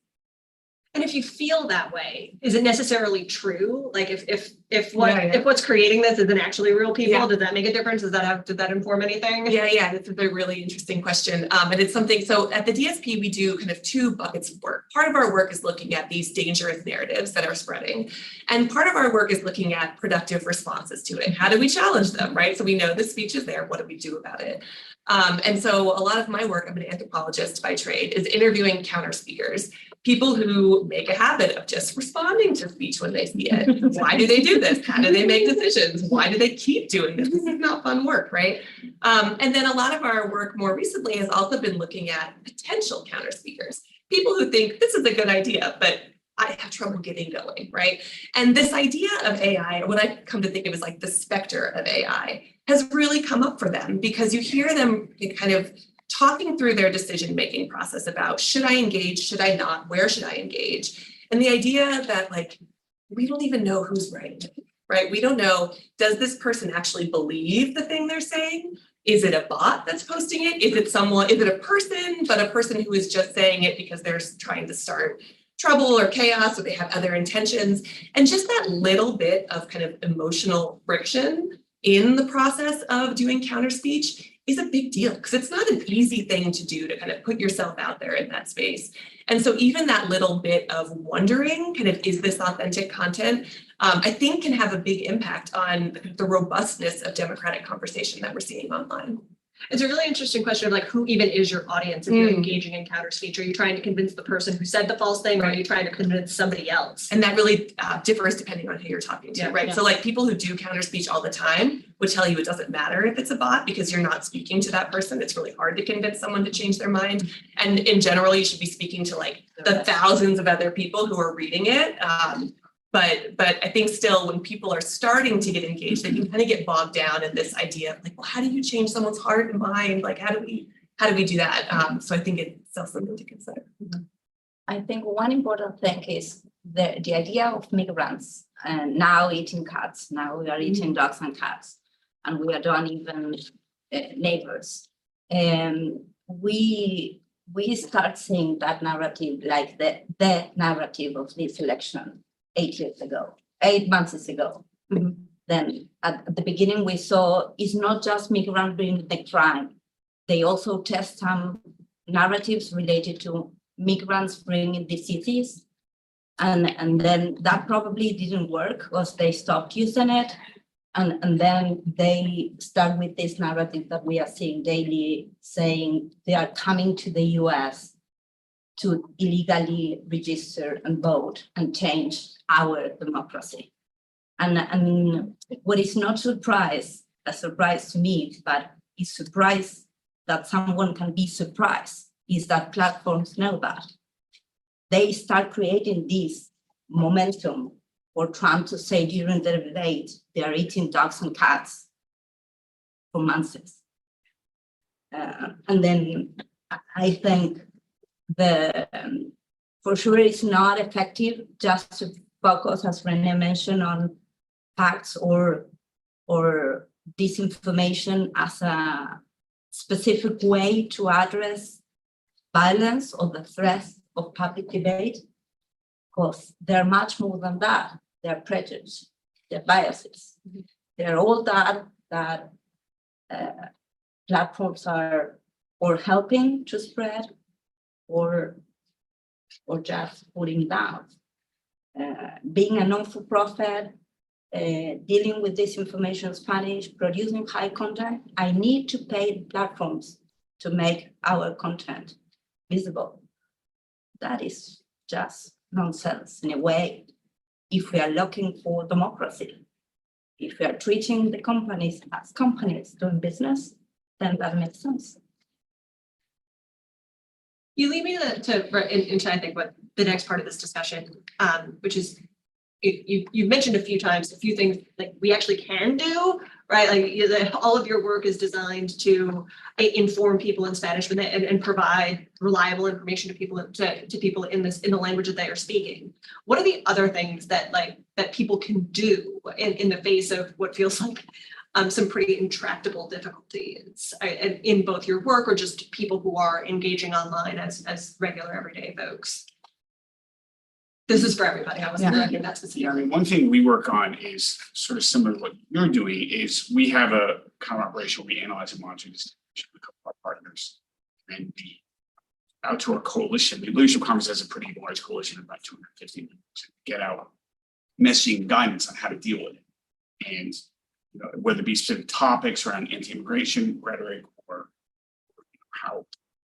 And if you feel that way, is it necessarily true? Like if what's creating this isn't actually real people, does that make a difference? Did that inform anything? Yeah, that's a really interesting question. And it's something, so at the DSP, we do kind of two buckets of work. Part of our work is looking at these dangerous narratives that are spreading. And part of our work is looking at productive responses to it. How do we challenge them, right? So we know the speech is there, what do we do about it? And so a lot of my work, I'm an anthropologist by trade, is interviewing counter speakers, people who make a habit of just responding to speech when they see it. Why do they do this? How do they make decisions? Why do they keep doing this? This is not fun work, right? And then a lot of our work more recently has also been looking at potential counter speakers, people who think this is a good idea, but I have trouble getting going, right? And this idea of AI, what I come to think of as like the specter of AI, has really come up for them because you hear them kind of talking through their decision-making process about should I engage, should I not, where should I engage? And the idea that like, we don't even know who's right? We don't know, does this person actually believe the thing they're saying? Is it a bot that's posting it? Is it a person, but a person who is just saying it because they're trying to start trouble or chaos, or they have other intentions. And just that little bit of kind of emotional friction in the process of doing counter speech is a big deal, because it's not an easy thing to do to kind of put yourself out there in that space. And so even that little bit of wondering, kind of, is this authentic content, I think can have a big impact on the robustness of democratic conversation that we're seeing online. It's a really interesting question of like, who even is your audience if you're engaging in counter speech? Are you trying to convince the person who said the false thing, or are you trying to convince somebody else? And that really differs depending on who you're talking to, Yeah, right? yeah. So like people who do counter speech all the time would tell you it doesn't matter if it's a bot, because you're not speaking to that person. It's really hard to convince someone to change their mind. And in general, you should be speaking to like the thousands of other people who are reading it. But I think still when people are starting to get engaged, they can kind of get bogged down in this idea of like, well, how do you change someone's heart and mind? Like, how do we do that? So I think it's still something to consider. I think one important thing is the idea of migrants and now eating cats. Now we are eating dogs and cats, and we are done even neighbors. And we start seeing that narrative, like the narrative of this election 8 months ago. Then at the beginning we saw it's not just migrants bringing the crime. They also test some narratives related to migrants bringing diseases. And then that probably didn't work because they stopped using it. And then they start with this narrative that we are seeing daily, saying they are coming to the US to illegally register and vote and change our democracy. And what is not a surprise to me, but is surprise that someone can be surprised, is that platforms know that. They start creating this momentum for Trump to say during the debate, they are eating dogs and cats for months. And then I think for sure it's not effective just to focus, as Renee mentioned, on facts or disinformation as a specific way to address violence or the threat of public debate, because they're much more than that. They're prejudice, they're biases, they're all that platforms are or helping to spread or just putting down. Being a non-for-profit, dealing with disinformation in Spanish, producing high content, I need to pay the platforms to make our content visible. That is just nonsense in a way. If we are looking for democracy, if we are treating the companies as companies doing business, then that makes sense. You lead me into I think what the next part of this discussion, which is you've mentioned a few times a few things that we actually can do, right? Like all of your work is designed to inform people in Spanish and provide reliable information to people in the language that they are speaking. What are the other things that people can do in the face of what feels like some pretty intractable difficulties in both your work or just people who are engaging online as regular everyday folks? This is for everybody. I wasn't directing that specifically. Yeah, I mean, one thing we work on is sort of similar to what you're doing is we have a kind of operation where we analyze and monitor this with a couple of our partners. And we out to our coalition. The Leadership Conference has a pretty large coalition of about 250 members to get out messaging guidance on how to deal with it. And whether it be specific topics around anti-immigration rhetoric or how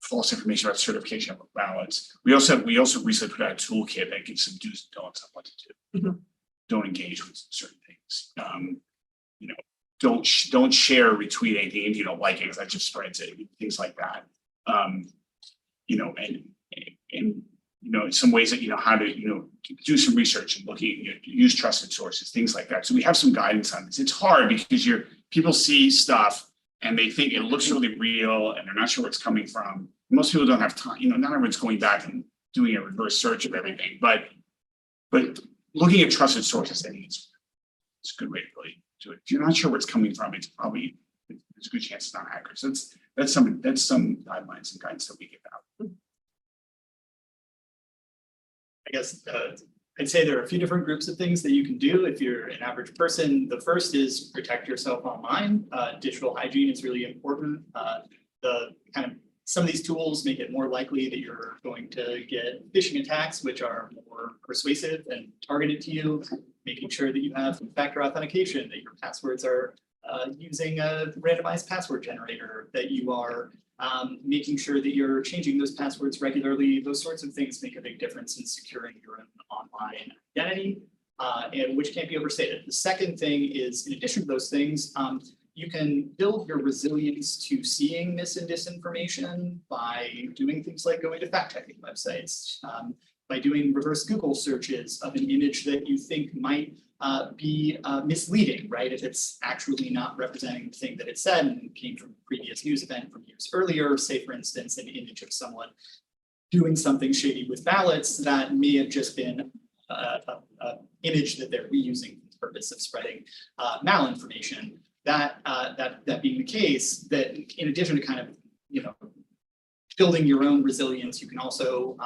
false information about certification of ballots. We also recently put out a toolkit that gives some do's and don'ts on what to do. Don't engage with certain things. Don't share or retweet anything if you don't like it, because that just spreads it. Things like that. In some ways that how to do some research and looking use trusted sources, things like that. So we have some guidance on this. It's hard because people see stuff and they think it looks really real and they're not sure where it's coming from. Most people don't have time. Not everyone's going back and doing a reverse search of everything. But looking at trusted sources, I think it's a good way to really do it. If you're not sure where it's coming from, there's a good chance it's not accurate. So that's some guidelines and guidance that we give out. I guess I'd say there are a few different groups of things that you can do if you're an average person. The first is protect yourself online. Digital hygiene is really important. Some of these tools make it more likely that you're going to get phishing attacks, which are more persuasive and targeted to you. Making sure that you have factor authentication, that your passwords are using a randomized password generator, that you are making sure that you're changing those passwords regularly. Those sorts of things make a big difference in securing your own online identity, and which can't be overstated. The second thing is, in addition to those things, you can build your resilience to seeing mis and disinformation by doing things like going to fact-checking websites, by doing reverse Google searches of an image that you think might be misleading, right? If it's actually not representing the thing that it said and came from a previous news event from years earlier, say for instance, an image of someone doing something shady with ballots that may have just been an image that they're reusing for the purpose of spreading malinformation. That being the case, that in addition to kind of, building your own resilience, you can also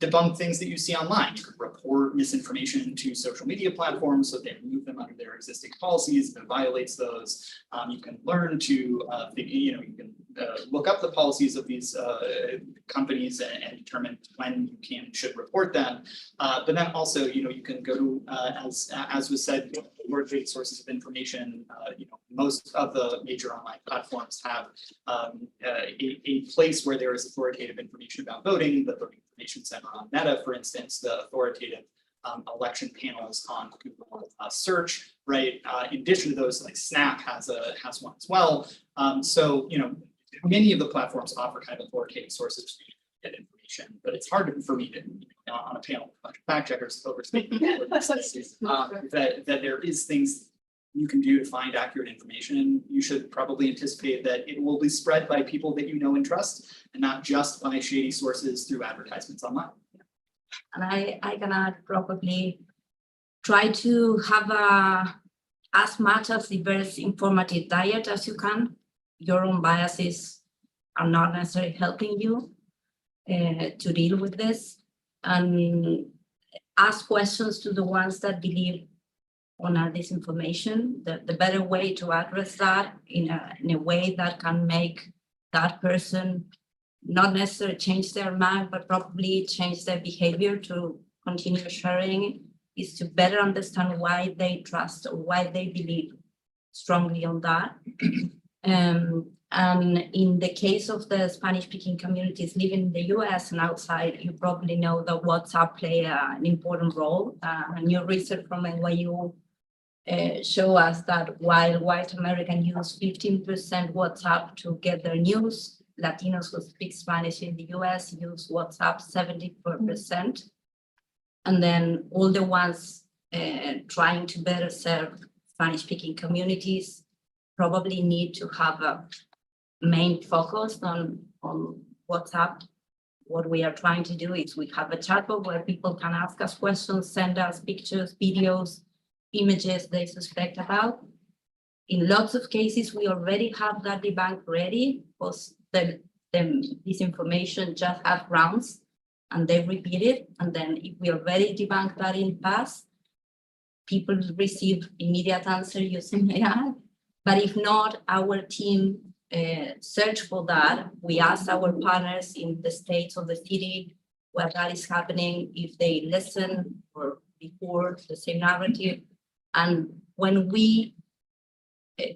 debunk things that you see online. You can report misinformation to social media platforms so they remove them under their existing policies if it violates those. You can learn to, you can look up the policies of these companies and determine when you can and should report them. But then also, you can go to, as was said, authoritative sources of information. Most of the major online platforms have a place where there is authoritative information about voting. The Voting Information Center on Meta, for instance, the authoritative election panels on Google search, right? In addition to those, like Snap has one as well. So many of the platforms offer kind of authoritative sources to get information, but it's hard for me to, on a panel of a bunch of fact checkers overstate that there is things you can do to find accurate information, and you should probably anticipate that it will be spread by people that you know and trust, and not just by shady sources through advertisements online. And I can probably try to have as much as diverse informative diet as you can. Your own biases are not necessarily helping you to deal with this, and ask questions to the ones that believe on disinformation. The better way to address that in a way that can make that person not necessarily change their mind, but probably change their behavior to continue sharing, is to better understand why they trust or why they believe strongly on that. And in the case of the Spanish-speaking communities living in the US and outside, you probably know that WhatsApp play an important role. New research from NYU show us that while white Americans use 15% WhatsApp to get their news, Latinos who speak Spanish in the US use WhatsApp 74%. And then all the ones trying to better serve Spanish-speaking communities probably need to have a main focus on WhatsApp. What we are trying to do is we have a chatbot where people can ask us questions, send us pictures, videos, images they suspect about. In lots of cases, we already have that debunk ready, because this information just have rounds and they repeat it. And then if we already debunked that in the past, people receive immediate answer using AI. But if not, our team search for that. We ask our partners in the states or the city where that is happening, if they listen or before the same narrative. And when we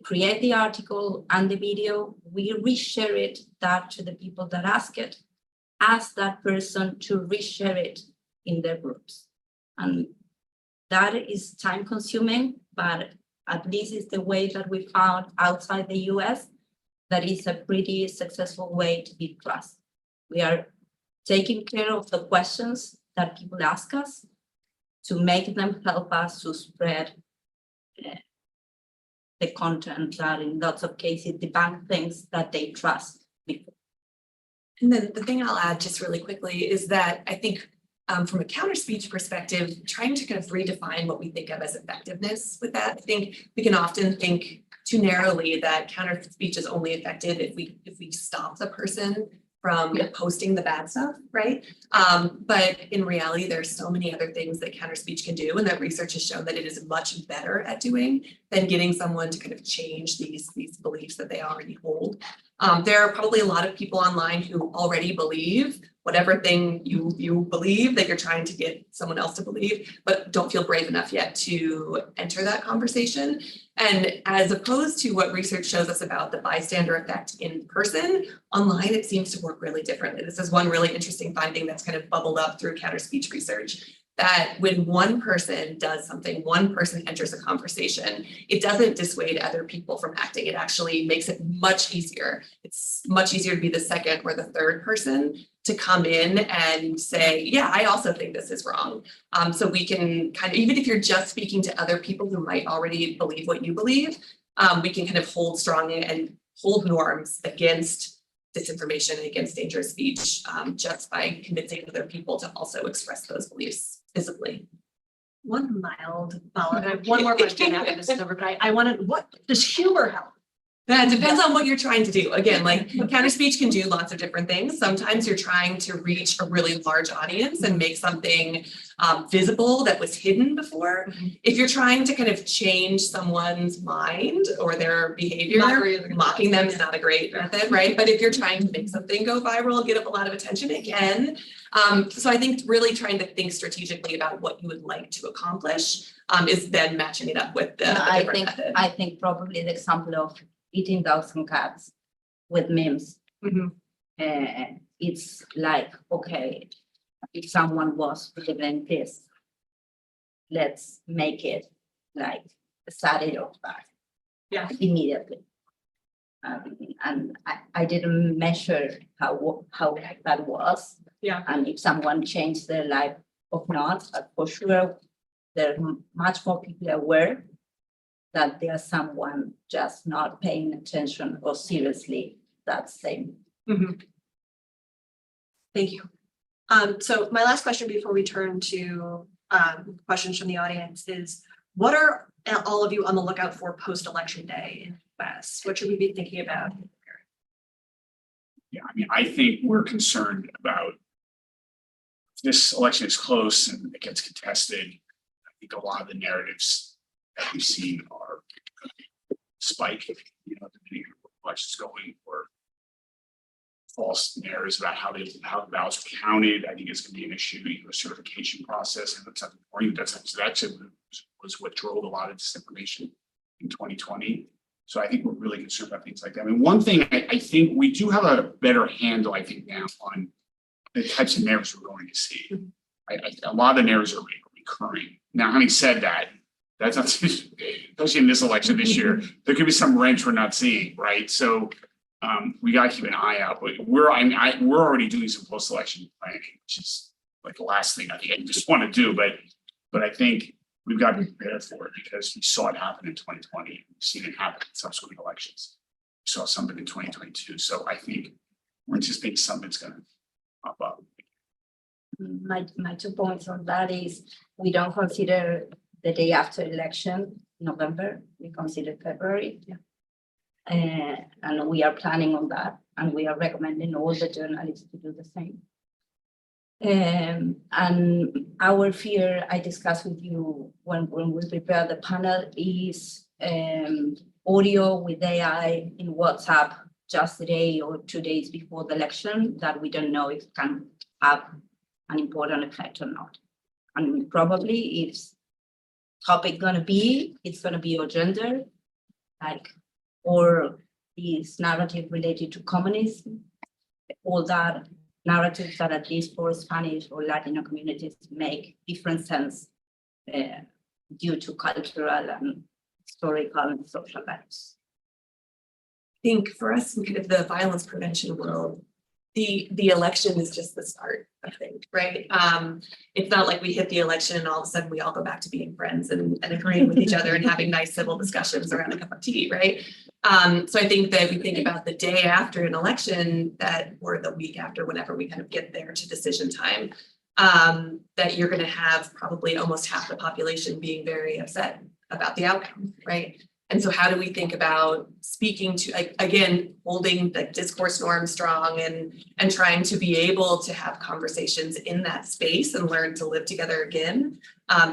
create the article and the video, we reshare that to the people that ask that person to reshare it in their groups. And that is time consuming, but at least it's the way that we found outside the US that is a pretty successful way to build trust. We are taking care of the questions that people ask us to make them help us to spread the content that in lots of cases debunk things that they trust before. And then the thing I'll add just really quickly is that I think from a counter speech perspective, trying to kind of redefine what we think of as effectiveness with that. I think we can often think too narrowly that counter speech is only effective if we stop the person from posting the bad stuff, right? But in reality, there's so many other things that counter speech can do, and that research has shown that it is much better at doing than getting someone to kind of change these beliefs that they already hold. There are probably a lot of people online who already believe whatever thing you believe that you're trying to get someone else to believe, but don't feel brave enough yet to enter that conversation. And as opposed to what research shows us about the bystander effect in person, online it seems to work really differently. This is one really interesting finding that's kind of bubbled up through counter speech research, that when one person does something, one person enters a conversation, it doesn't dissuade other people from acting. It actually makes it much easier. It's much easier to be the second or the third person to come in and say, yeah, I also think this is wrong. So we can kind of, even if you're just speaking to other people who might already believe what you believe, we can kind of hold strong and hold norms against disinformation and against dangerous speech, just by convincing other people to also express those beliefs visibly. One mild follow-up, one more question after this is over, but I wanted, what does humor help? That depends on what you're trying to do. Again, like counter speech can do lots of different things. Sometimes you're trying to reach a really large audience and make something visible that was hidden before. If you're trying to kind of change someone's mind or their behavior, mocking them is not a great method, right? But if you're trying to make something go viral and get up a lot of attention, it can. So I think really trying to think strategically about what you would like to accomplish is then matching it up with the different method. I think probably the example of eating dogs and cats with memes. It's like, okay, if someone was believing this, let's make it like a satire of that immediately. And I didn't measure how that was. And if someone changed their life or not, but for sure, there are much more people aware that there's someone just not paying attention or seriously that same. Thank you. So my last question before we turn to questions from the audience is, what are all of you on the lookout for post-election day in the US? What should we be thinking about? Yeah, I mean, I think we're concerned about if this election is close and it gets contested. I think a lot of the narratives that we've seen are spike, depending on what the election's going, or false narratives about how the ballots were counted. I think it's going to be an issue, a certification process, and that's actually was what drove a lot of disinformation in 2020. So I think we're really concerned about things like that. I mean, one thing I think we do have a better handle, I think, now on the types of narratives we're going to see. A lot of the narratives are recurring. Now, having said that, that's not, especially in this election this year, there could be some wrench we're not seeing, right? So we got to keep an eye out. But we're already doing some post-election planning, which is like the last thing I think I just want to do. But I think we've got to be prepared for it because we saw it happen in 2020. We've seen it happen in subsequent elections. We saw something in 2022. So I think we're anticipating something's going to pop up. My 2 points on that is we don't consider the day after election, November, we consider February. And we are planning on that, and we are recommending all the journalists to do the same. And our fear, I discussed with you when we prepare the panel, is audio with AI in WhatsApp just a day or 2 days before the election that we don't know if it can have an important effect or not. And probably it's topic it's gonna be your gender, or this narrative related to communism, all that narratives that at least for Spanish or Latino communities make different sense due to cultural and historical and social values. I think for us in kind of the violence prevention world, the election is just the start, I think, right? It's not like we hit the election and all of a sudden we all go back to being friends and agreeing with each other and having nice civil discussions around a cup of tea, right? So I think that we think about the day after an election or the week after, whenever we kind of get there to decision time, that you're going to have probably almost half the population being very upset about the outcome, right? And so how do we think about speaking to, like, again, holding the discourse norm strong and trying to be able to have conversations in that space and learn to live together again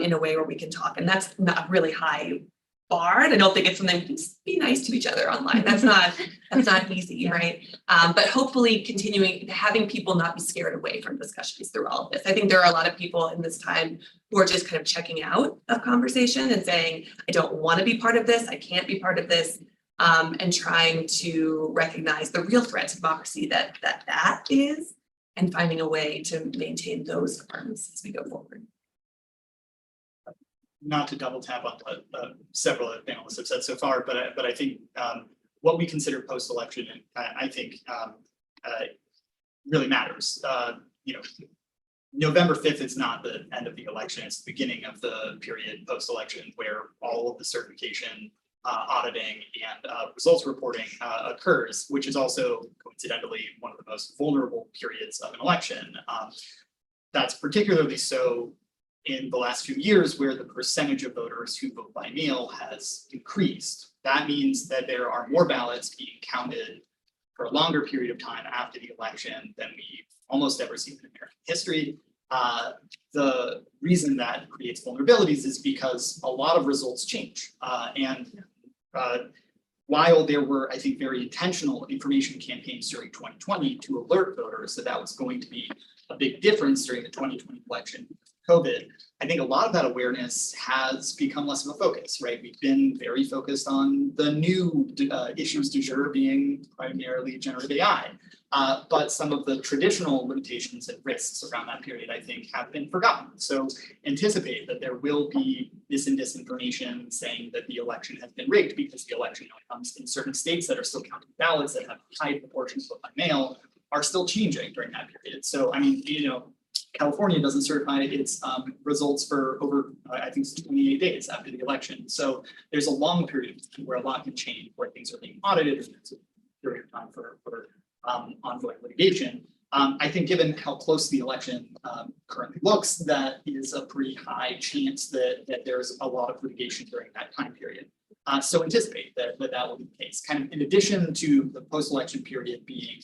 in a way where we can talk. And that's not a really high bar. And I don't think it's something, just be nice to each other online. That's not easy, right? But hopefully continuing, having people not be scared away from discussions through all of this. I think there are a lot of people in this time who are just kind of checking out of conversation and saying, I don't want to be part of this. I can't be part of this. And trying to recognize the real threat to democracy that is, and finding a way to maintain those norms as we go forward. Not to double tap on what several of the panelists have said so far, but I think what we consider post-election, I think really matters. November 5th is not the end of the election, it's the beginning of the period post-election where all of the certification, auditing, and results reporting occurs, which is also coincidentally one of the most vulnerable periods of an election. That's particularly so in the last few years where the percentage of voters who vote by mail has increased. That means that there are more ballots being counted for a longer period of time after the election than we've almost ever seen in American history. The reason that creates vulnerabilities is because a lot of results change. While there were, I think, very intentional information campaigns during 2020 to alert voters that was going to be a big difference during the 2020 election, COVID, I think a lot of that awareness has become less of a focus, right? We've been very focused on the new issues du jour being primarily generative AI. But some of the traditional limitations and risks around that period, I think, have been forgotten. So anticipate that there will be disinformation saying that the election has been rigged because the election outcomes in certain states that are still counting ballots that have high proportions vote by mail are still changing during that period. So, I mean, California doesn't certify its results for over, I think, 28 days after the election. So there's a long period where a lot can change, where things are being audited, and it's a period of time for ongoing litigation. I think given how close the election currently looks, that is a pretty high chance that there's a lot of litigation during that time period. So anticipate that will be the case. Kind of in addition to the post-election period being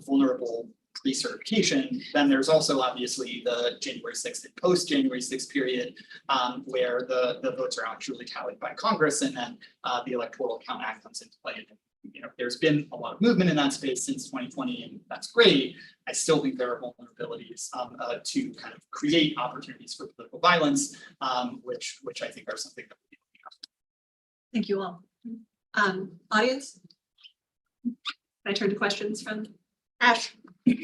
vulnerable pre-certification, then there's also obviously the January 6th and post-January 6th period where the votes are actually tallied by Congress, and then the Electoral Count Act comes into play. There's been a lot of movement in that space since 2020, and that's great. I still think there are vulnerabilities to kind of create opportunities for political violence, which I think are something that we Thank you all. Audience? Can I turn to questions from Ash?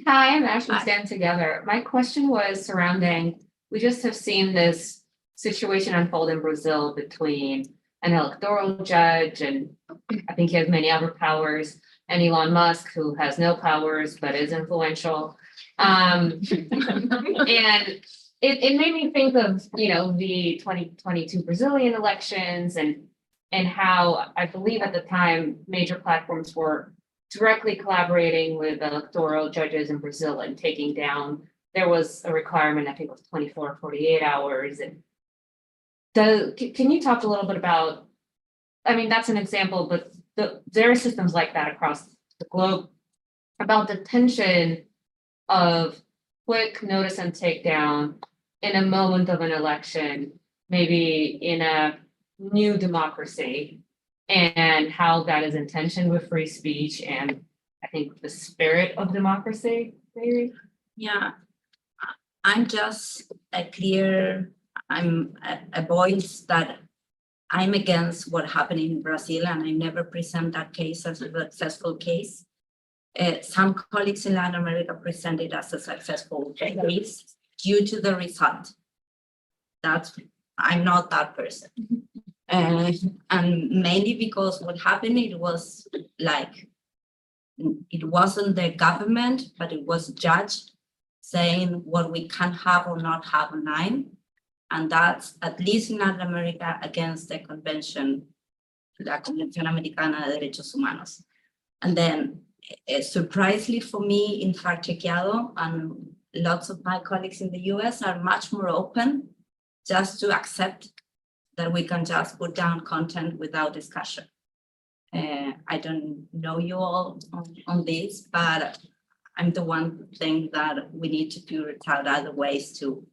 Hi, I'm Ash from Stand Together. My question was surrounding, we just have seen this situation unfold in Brazil between an electoral judge, and I think he has many other powers, and Elon Musk, who has no powers but is influential. And it made me think of, the 2022 Brazilian elections and how I believe at the time major platforms were directly collaborating with electoral judges in Brazil and taking down, there was a requirement, I think it was 24 or 48 hours. And can you talk a little bit about, I mean, that's an example, but there are systems like that across the globe, about the tension of quick notice and takedown in a moment of an election, maybe in a new democracy, and how that is in tension with free speech and I think the spirit of democracy, maybe? Yeah, I'm just I'm a voice that I'm against what happened in Brazil, and I never present that case as a successful case. Some colleagues in Latin America present it as a successful case due to the result. I'm not that person. And mainly because what happened, it was like, it wasn't the government, but it was a judge saying what we can have or not have online. And that's, at least in Latin America, against the convention, la Convención Americana de Derechos Humanos. And then, surprisingly for me, in Farchequeado, and lots of my colleagues in the US are much more open just to accept that we can just put down content without discussion. I don't know you all on this, but I'm the one thing that we need to figure out other ways to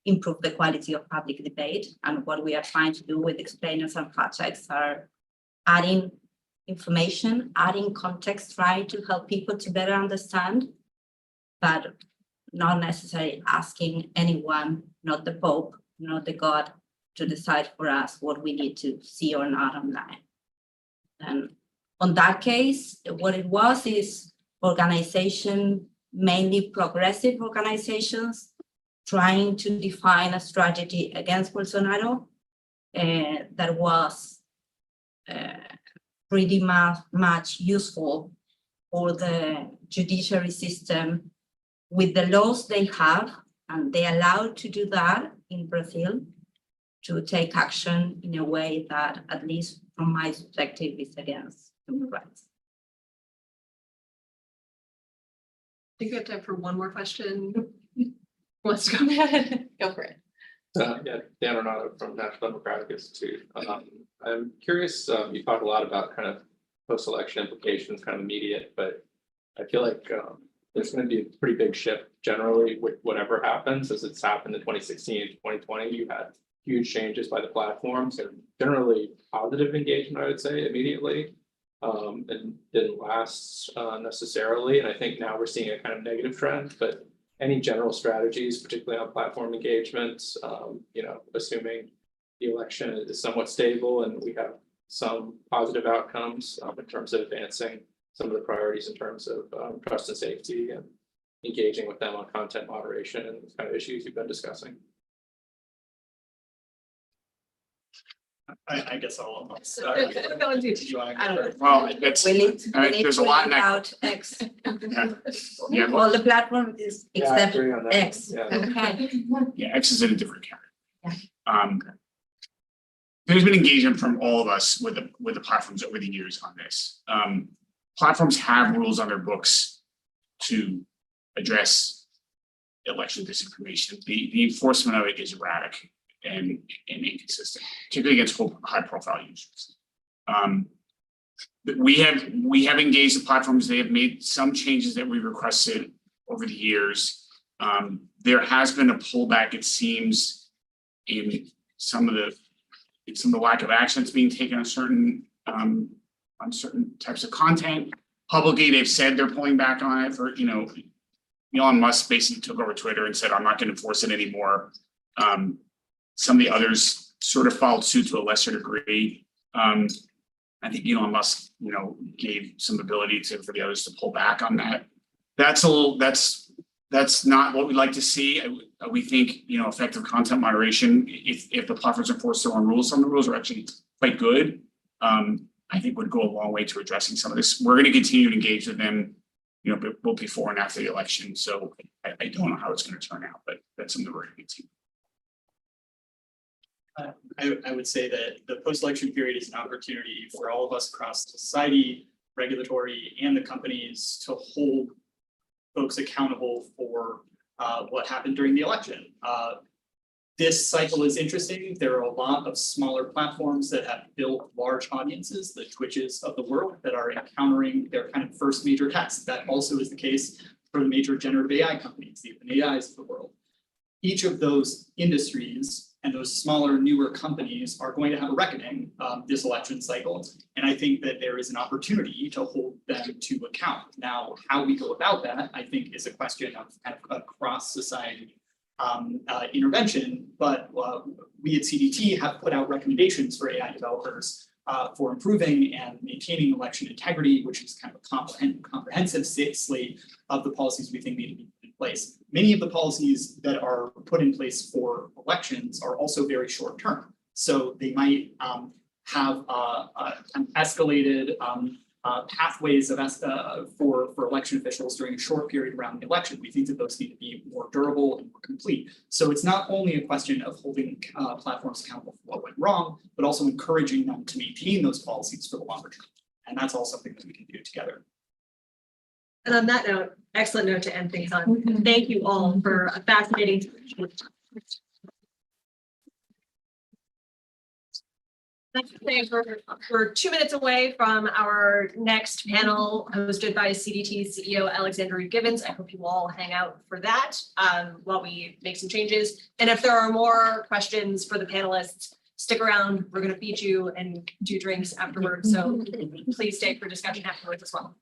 improve the quality of public debate. And what we are trying to do with explainers and fact checks are adding information, adding context, trying to help people to better understand, but not necessarily asking anyone, not the Pope, not the God, to decide for us what we need to see or not online. And on that case, what it was is organization, mainly progressive organizations, trying to define a strategy against Bolsonaro that was pretty much useful for the judiciary system with the laws they have, and they allowed to do that in Brazil, to take action in a way that, at least from my perspective, is against human rights. I think we have time for one more question. Let's go ahead. Go for it. Yeah, Dan Renato from National Democratic Institute. I'm curious, you talked a lot about kind of post-election implications, kind of immediate, but I feel like there's going to be a pretty big shift generally with whatever happens, as it's happened in 2016 and 2020. You had huge changes by the platforms and generally positive engagement, I would say, immediately, and didn't last necessarily. And I think now we're seeing a kind of negative trend, but any general strategies, particularly on platform engagements, assuming the election is somewhat stable and we have some positive outcomes in terms of advancing some of the priorities in terms of trust and safety and engaging with them on content moderation and the kind of issues you've been discussing. I guess I'll. Go on, dude. Well, it's, We need there's to a lot in leave that. out X. Yeah, All the platform is Yeah, I except agree on that. X. Yeah. Okay. Yeah, X is in a different category. Yeah. There's been engagement from all of us with the platforms over the years on this. Platforms have rules on their books to address election disinformation. The enforcement of it is erratic and inconsistent, particularly against high profile users. We have engaged the platforms. They have made some changes that we requested over the years. There has been a pullback, it seems, in some of the lack of action that's being taken on certain types of content. Publicly, they've said they're pulling back on it. For Elon Musk basically took over Twitter and said, "I'm not going to enforce it anymore." Some of the others sort of followed suit to a lesser degree. I think Elon Musk, gave some ability for the others to pull back on that. That's not what we'd like to see. We think, effective content moderation, if the platforms enforce their own rules, some of the rules are actually quite good. I think would go a long way to addressing some of this. We're going to continue to engage with them, both before and after the election. So I don't know how it's going to turn out, but that's something we're going to continue. I would say that the post-election period is an opportunity for all of us across society, regulatory, and the companies to hold folks accountable for what happened during the election. This cycle is interesting. There are a lot of smaller platforms that have built large audiences, the Twitches of the world, that are encountering their kind of first major test. That also is the case for the major generative AI companies, the OpenAIs of the world. Each of those industries and those smaller, newer companies are going to have a reckoning this election cycle. And I think that there is an opportunity to hold them to account. Now, how we go about that, I think, is a question of kind of across society intervention. But we at CDT have put out recommendations for AI developers for improving and maintaining election integrity, which is kind of a comprehensive slate of the policies we think need to be put in place. Many of the policies that are put in place for elections are also very short term. So they might have escalated pathways for election officials during a short period around the election. We think that those need to be more durable and more complete. So it's not only a question of holding platforms accountable for what went wrong, but also encouraging them to maintain those policies for the longer term. And that's all something that we can do together. And on that note, excellent note to end things on. Thank you all for a fascinating We're 2 minutes away from our next panel hosted by CDT CEO Alexandra Gibbons. I hope you all hang out for that while we make some changes. And if there are more questions for the panelists, stick around. We're going to feed you and do drinks afterwards. So please stay for discussion afterwards as well.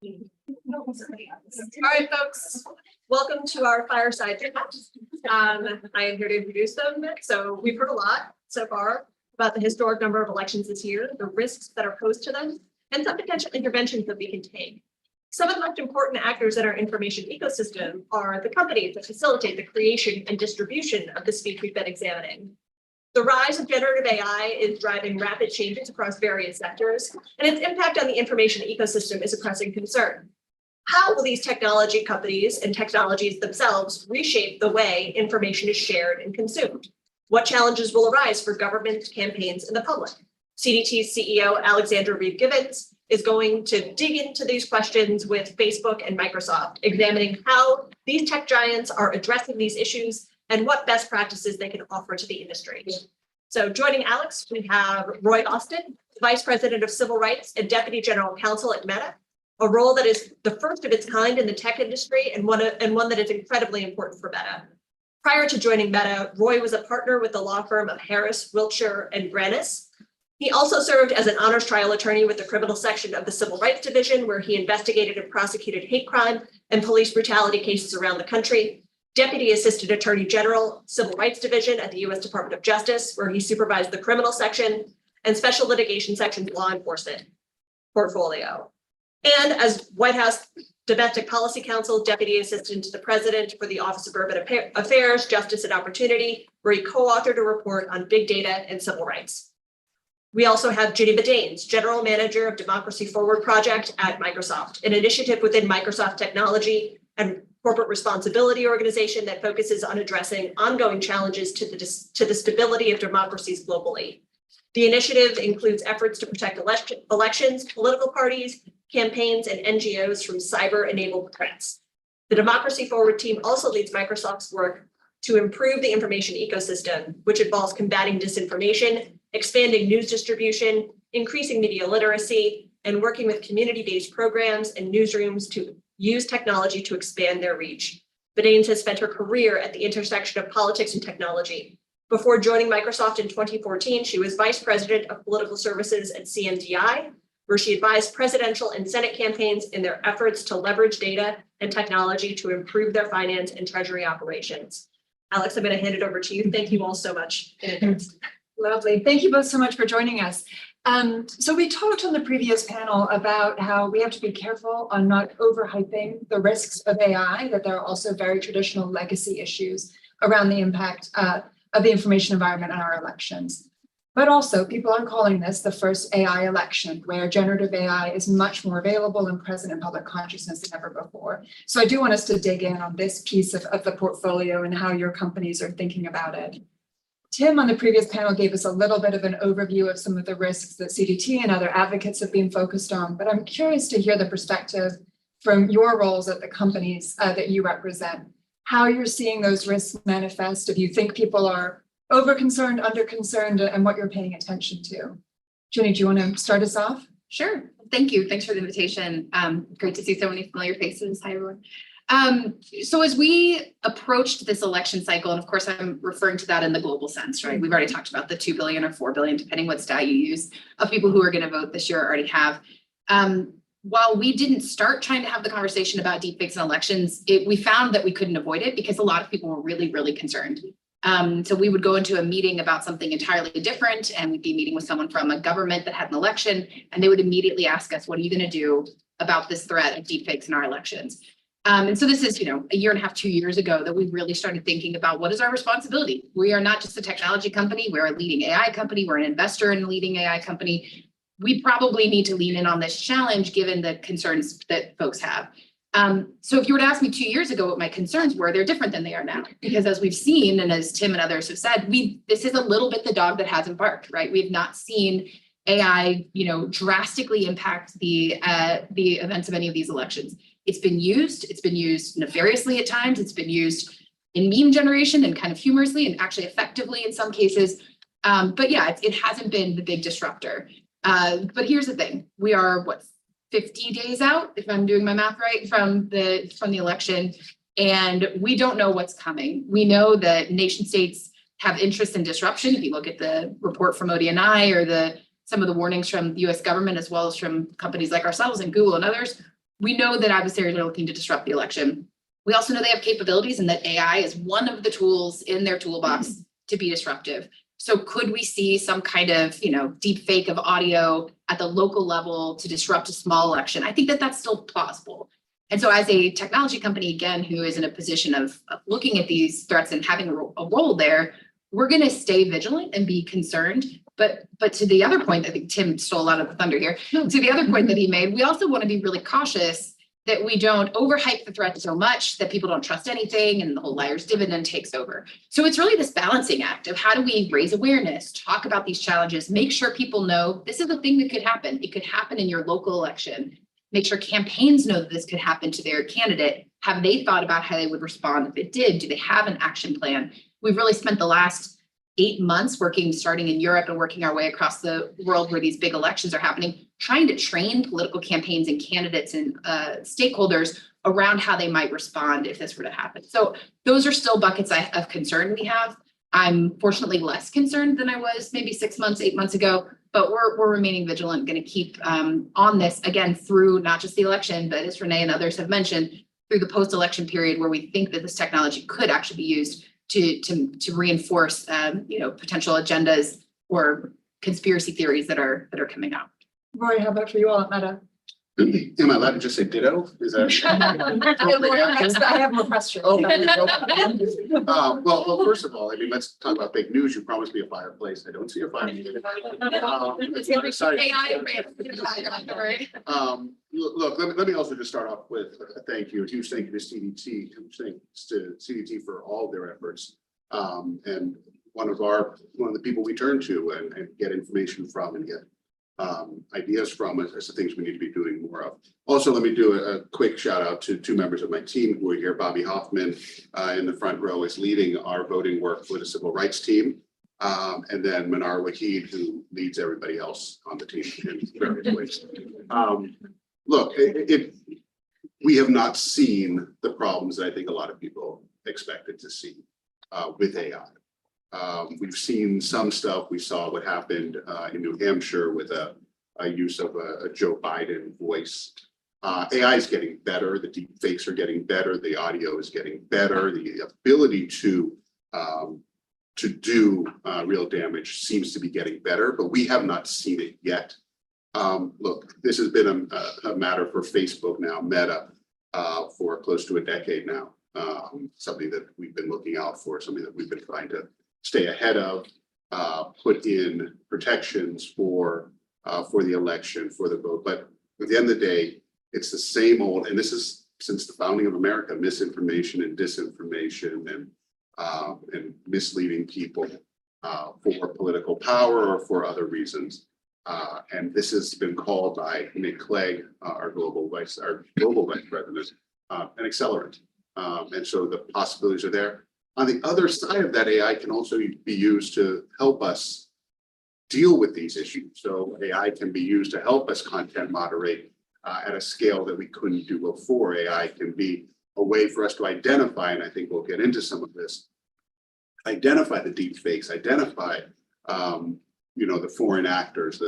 All right, folks, welcome to our fireside chat. I am here to introduce them. So we've heard a lot so far about the historic number of elections this year, the risks that are posed to them, and some potential interventions that we can take. Some of the most important actors in our information ecosystem are the companies that facilitate the creation and distribution of the speech we've been examining. The rise of generative AI is driving rapid changes across various sectors, and its impact on the information ecosystem is a pressing concern. How will these technology companies and technologies themselves reshape the way information is shared and consumed? What challenges will arise for government, campaigns, and the public? CDT's CEO, Alexandra Reeve-Gibbons, is going to dig into these questions with Facebook and Microsoft, examining how these tech giants are addressing these issues and what best practices they can offer to the industry. So joining Alex, we have Roy Austin, Vice President of Civil Rights and Deputy General Counsel at Meta, a role that is the first of its kind in the tech industry and one that is incredibly important for Meta. Prior to joining Meta, Roy was a partner with the law firm of Harris, Wiltshire, and Granis. He also served as an honors trial attorney with the criminal section of the Civil Rights Division, where he investigated and prosecuted hate crime and police brutality cases around the country. Deputy Assistant Attorney General, Civil Rights Division at the U.S. Department of Justice, where he supervised the criminal section and special litigation section law enforcement portfolio. And as White House Domestic Policy Counsel, Deputy Assistant to the President for the Office of Urban Affairs, Justice and Opportunity, where he co-authored a report on big data and civil rights. We also have Ginny Bedaines, General Manager of Democracy Forward Project at Microsoft, an initiative within Microsoft Technology and Corporate Responsibility organization that focuses on addressing ongoing challenges to the stability of democracies globally. The initiative includes efforts to protect elections, political parties, campaigns, and NGOs from cyber-enabled threats. The Democracy Forward team also leads Microsoft's work to improve the information ecosystem, which involves combating disinformation, expanding news distribution, increasing media literacy, and working with community-based programs and newsrooms to use technology to expand their reach. Bedaines has spent her career at the intersection of politics and technology. Before joining Microsoft in 2014, she was Vice President of Political Services at CMDI, where she advised presidential and Senate campaigns in their efforts to leverage data and technology to improve their finance and treasury operations. Alex, I'm going to hand it over to you. Thank you all so much in advance. Lovely. Thank you both so much for joining us. So we talked on the previous panel about how we have to be careful on not overhyping the risks of AI, that there are also very traditional legacy issues around the impact of the information environment on our elections. But also, people are calling this the first AI election, where generative AI is much more available and present in public consciousness than ever before. So I do want us to dig in on this piece of the portfolio and how your companies are thinking about it. Tim on the previous panel gave us a little bit of an overview of some of the risks that CDT and other advocates have been focused on, but I'm curious to hear the perspective from your roles at the companies that you represent, how you're seeing those risks manifest, if you think people are over-concerned, under-concerned, and what you're paying attention to. Ginny, do you want to start us off? Sure. Thank you. Thanks for the invitation. Great to see so many familiar faces. Hi, everyone. So as we approached this election cycle, and of course, I'm referring to that in the global sense, right? We've already talked about the 2 billion or 4 billion, depending what stat you use, of people who are going to vote this year already have. While we didn't start trying to have the conversation about deepfakes in elections, we found that we couldn't avoid it because a lot of people were really, really concerned. So we would go into a meeting about something entirely different, and we'd be meeting with someone from a government that had an election, and they would immediately ask us, what are you going to do about this threat of deepfakes in our elections? And so this is, a year and a half, 2 years ago that we really started thinking about what is our responsibility. We are not just a technology company, we're a leading AI company, we're an investor in a leading AI company. We probably need to lean in on this challenge given the concerns that folks have. So if you were to ask me 2 years ago what my concerns were, they're different than they are now. Because as we've seen, and as Tim and others have said, this is a little bit the dog that hasn't barked, right? We've not seen AI, drastically impact the events of any of these elections. It's been used nefariously at times. It's been used in meme generation and kind of humorously and actually effectively in some cases. But yeah, it hasn't been the big disruptor. But here's the thing. We are 50 days out, if I'm doing my math right, from the election, and we don't know what's coming. We know that nation states have interest in disruption. If you look at the report from ODNI or some of the warnings from the US government, as well as from companies like ourselves and Google and others, we know that adversaries are looking to disrupt the election. We also know they have capabilities and that AI is one of the tools in their toolbox to be disruptive. So could we see some kind of, deep fake of audio at the local level to disrupt a small election? I think that that's still plausible. And so as a technology company, again, who is in a position of looking at these threats and having a role there, we're going to stay vigilant and be concerned. But to the other point, I think Tim stole a lot of the thunder here. To the other point that he made, we also want to be really cautious that we don't overhype the threat so much that people don't trust anything and the whole liar's dividend takes over. So it's really this balancing act of how do we raise awareness, talk about these challenges, make sure people know this is a thing that could happen. It could happen in your local election. Make sure campaigns know that this could happen to their candidate. Have they thought about how they would respond if it did? Do they have an action plan? We've really spent the last 8 months starting in Europe and working our way across the world where these big elections are happening, trying to train political campaigns and candidates and stakeholders around how they might respond if this were to happen. So those are still buckets of concern we have. I'm fortunately less concerned than I was maybe 6 months, 8 months ago, but we're remaining vigilant, going to keep on this again through not just the election, but as Renee and others have mentioned, through the post-election period where we think that this technology could actually be used to reinforce potential agendas or conspiracy theories that are coming out. Roy, how about for you all at Meta? Am I allowed to just say ditto? Is that? I have more questions. Oh, well, first of all, let's talk about fake news. You promised me a fireplace. I don't see a fireplace. Look, let me also just start off with a thank you, a huge thank you to CDT, huge thanks to CDT for all their efforts. And one of the people we turn to and get information from and get ideas from as the things we need to be doing more of. Also, let me do a quick shout out to two members of my team who are here. Bobby Hoffman in the front row is leading our voting work for the civil rights team. And then Manar Wahid, who leads everybody else on the team in various ways. Look, we have not seen the problems that I think a lot of people expected to see with AI. We've seen some stuff. We saw what happened in New Hampshire with a use of a Joe Biden voice. AI is getting better. The deep fakes are getting better. The audio is getting better. The ability to do real damage seems to be getting better, but we have not seen it yet. Look, this has been a matter for Facebook now, Meta, for close to a decade now. Something that we've been looking out for, something that we've been trying to stay ahead of, put in protections for the election, for the vote. But at the end of the day, it's the same old, and this is since the founding of America, misinformation and disinformation and misleading people for political power or for other reasons. And this has been called by Nick Clegg, our global vice president, an accelerant. And so the possibilities are there. On the other side of that, AI can also be used to help us deal with these issues. So AI can be used to help us content moderate at a scale that we couldn't do before. AI can be a way for us to identify, and I think we'll get into some of this, identify the deep fakes, identify the foreign actors,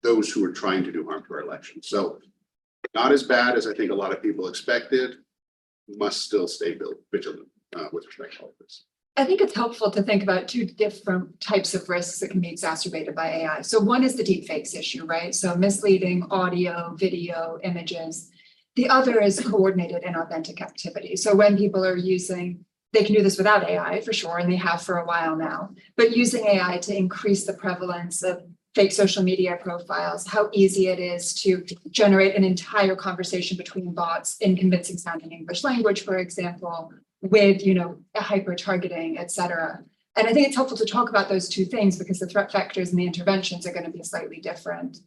those who are trying to do harm to our election. So not as bad as I think a lot of people expected. Must still stay vigilant with respect to all of this. I think it's helpful to think about two different types of risks that can be exacerbated by AI. So one is the deepfakes issue, right? So misleading audio, video, images. The other is coordinated inauthentic activity. So when people are they can do this without AI for sure, and they have for a while now, but using AI to increase the prevalence of fake social media profiles, how easy it is to generate an entire conversation between bots in convincing sounding English language, for example, with, a hyper targeting, et cetera. And I think it's helpful to talk about those two things because the threat vectors and the interventions are going to be slightly different.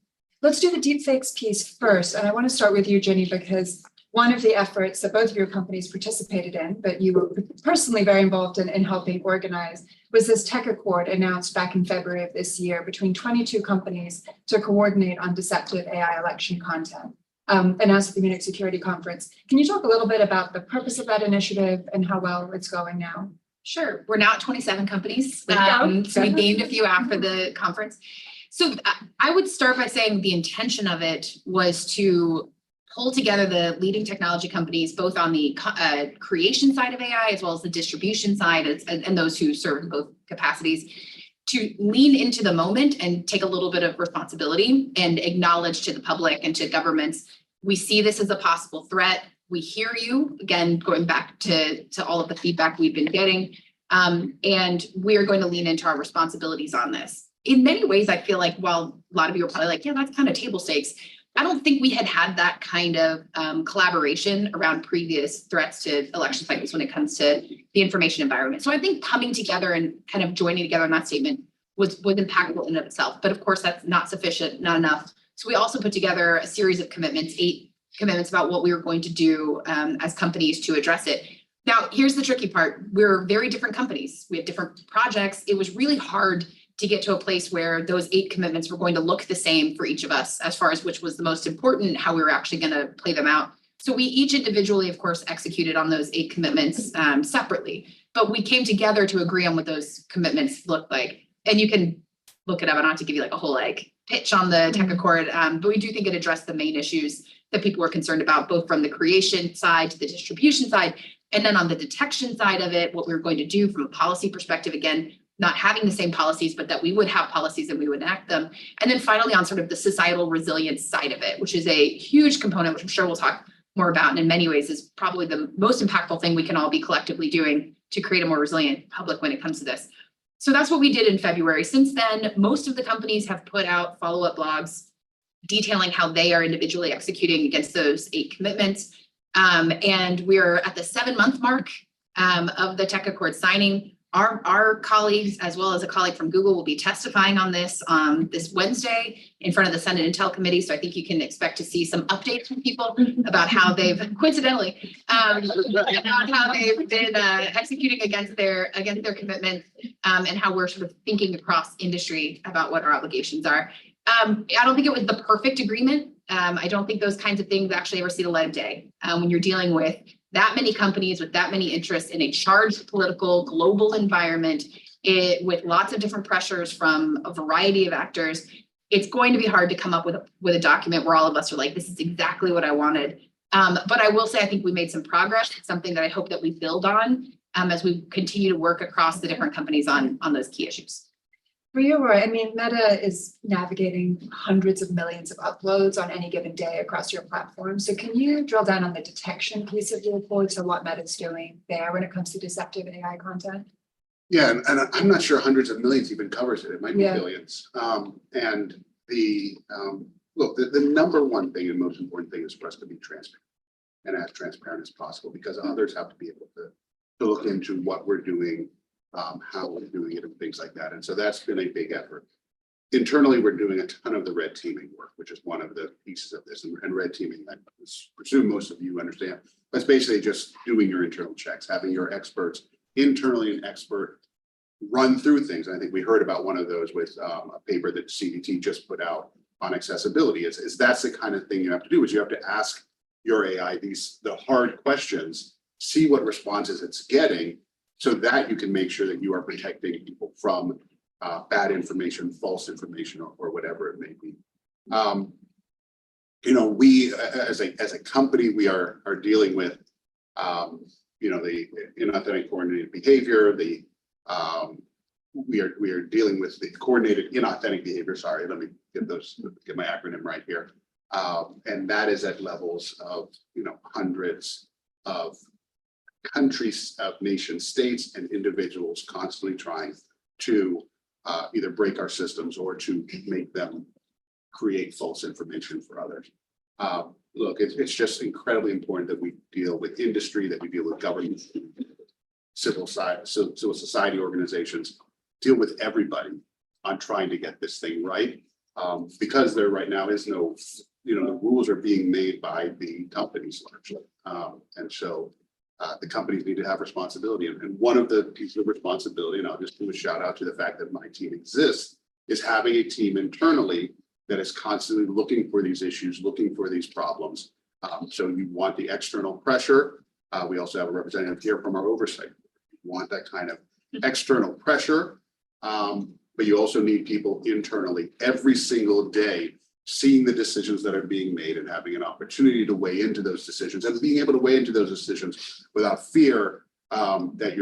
Let's do the deepfakes piece first. And I want to start with you, Ginny, because one of the efforts that both of your companies participated in, but you were personally very involved in helping organize, was this tech accord announced back in February of this year between 22 companies to coordinate on deceptive AI election content, announced at the Munich Security Conference. Can you talk a little bit about the purpose of that initiative and how well it's going now? Sure. We're now at 27 companies. So we named a few after the conference. So I would start by saying the intention of it was to pull together the leading technology companies, both on the creation side of AI as well as the distribution side, and those who serve in both capacities, to lean into the moment and take a little bit of responsibility and acknowledge to the public and to governments, we see this as a possible threat. We hear you, again, going back to all of the feedback we've been getting, and we are going to lean into our responsibilities on this. In many ways, I feel like while a lot of you are probably like, yeah, that's kind of table stakes, I don't think we had that kind of collaboration around previous threats to election cycles when it comes to the information environment. So I think coming together and kind of joining together on that statement was impactful in and of itself. But of course, that's not sufficient, not enough. So we also put together a series of commitments, 8 commitments about what we were going to do as companies to address it. Now, here's the tricky part. We're very different companies. We have different projects. It was really hard to get to a place where those 8 commitments were going to look the same for each of us as far as which was the most important, how we were actually going to play them out. So we each individually, of course, executed on those 8 commitments separately, but we came together to agree on what those commitments looked like. And you can look it up. I don't have to give you like a whole pitch on the tech accord, but we do think it addressed the main issues that people were concerned about, both from the creation side to the distribution side. And then on the detection side of it, what we were going to do from a policy perspective, again, not having the same policies, but that we would have policies and we would enact them. And then finally on sort of the societal resilience side of it, which is a huge component, which I'm sure we'll talk more about, and in many ways is probably the most impactful thing we can all be collectively doing to create a more resilient public when it comes to this. So that's what we did in February. Since then, most of the companies have put out follow-up blogs detailing how they are individually executing against those 8 commitments. And we're at the 7-month mark of the tech accord signing. Our colleagues, as well as a colleague from Google, will be testifying on this this Wednesday in front of the Senate Intel Committee. So I think you can expect to see some updates from people about how they've, coincidentally, about how they've been executing against their commitments and how we're sort of thinking across industry about what our obligations are. I don't think it was the perfect agreement. I don't think those kinds of things actually ever see the light of day when you're dealing with that many companies with that many interests in a charged political global environment with lots of different pressures from a variety of actors. It's going to be hard to come up with a document where all of us are like, this is exactly what I wanted. But I will say, I think we made some progress. It's something that I hope that we build on as we continue to work across the different companies on those key issues. For you, Roy, I mean, Meta is navigating hundreds of millions of uploads on any given day across your platform. So can you drill down on the detection piece of your report, so what Meta's doing there when it comes to deceptive AI content? Yeah, and I'm not sure hundreds of millions even covers it. It might be billions. And look, the number one thing and most important thing is for us to be transparent and as transparent as possible, because others have to be able to look into what we're doing, how we're doing it and things like that. And so that's been a big effort. Internally, we're doing a ton of the red teaming work, which is one of the pieces of this. And red teaming, I presume most of you understand, that's basically just doing your internal checks, having your experts, internally an expert, run through things. And I think we heard about one of those with a paper that CDT just put out on accessibility. Is that's the kind of thing you have to do, is you have to ask your AI the hard questions, see what responses it's getting, so that you can make sure that you are protecting people from bad information, false information, or whatever it may be. We as a company, we are dealing with the inauthentic coordinated behavior. We are dealing with the coordinated inauthentic behavior. Sorry, let me get my acronym right here. And that is at levels of hundreds of countries, of nation states, and individuals constantly trying to either break our systems or to make them create false information for others. Look, it's just incredibly important that we deal with industry, that we deal with government, civil society organizations, deal with everybody on trying to get this thing right. Because there right now is no, the rules are being made by the companies largely. And so the companies need to have responsibility. And one of the pieces of responsibility, and I'll just do a shout out to the fact that my team exists, is having a team internally that is constantly looking for these issues, looking for these problems. So you want the external pressure. We also have a representative here from our oversight. You want that kind of external pressure, but you also need people internally every single day seeing the decisions that are being made and having an opportunity to weigh into those decisions and being able to weigh into those decisions without fear that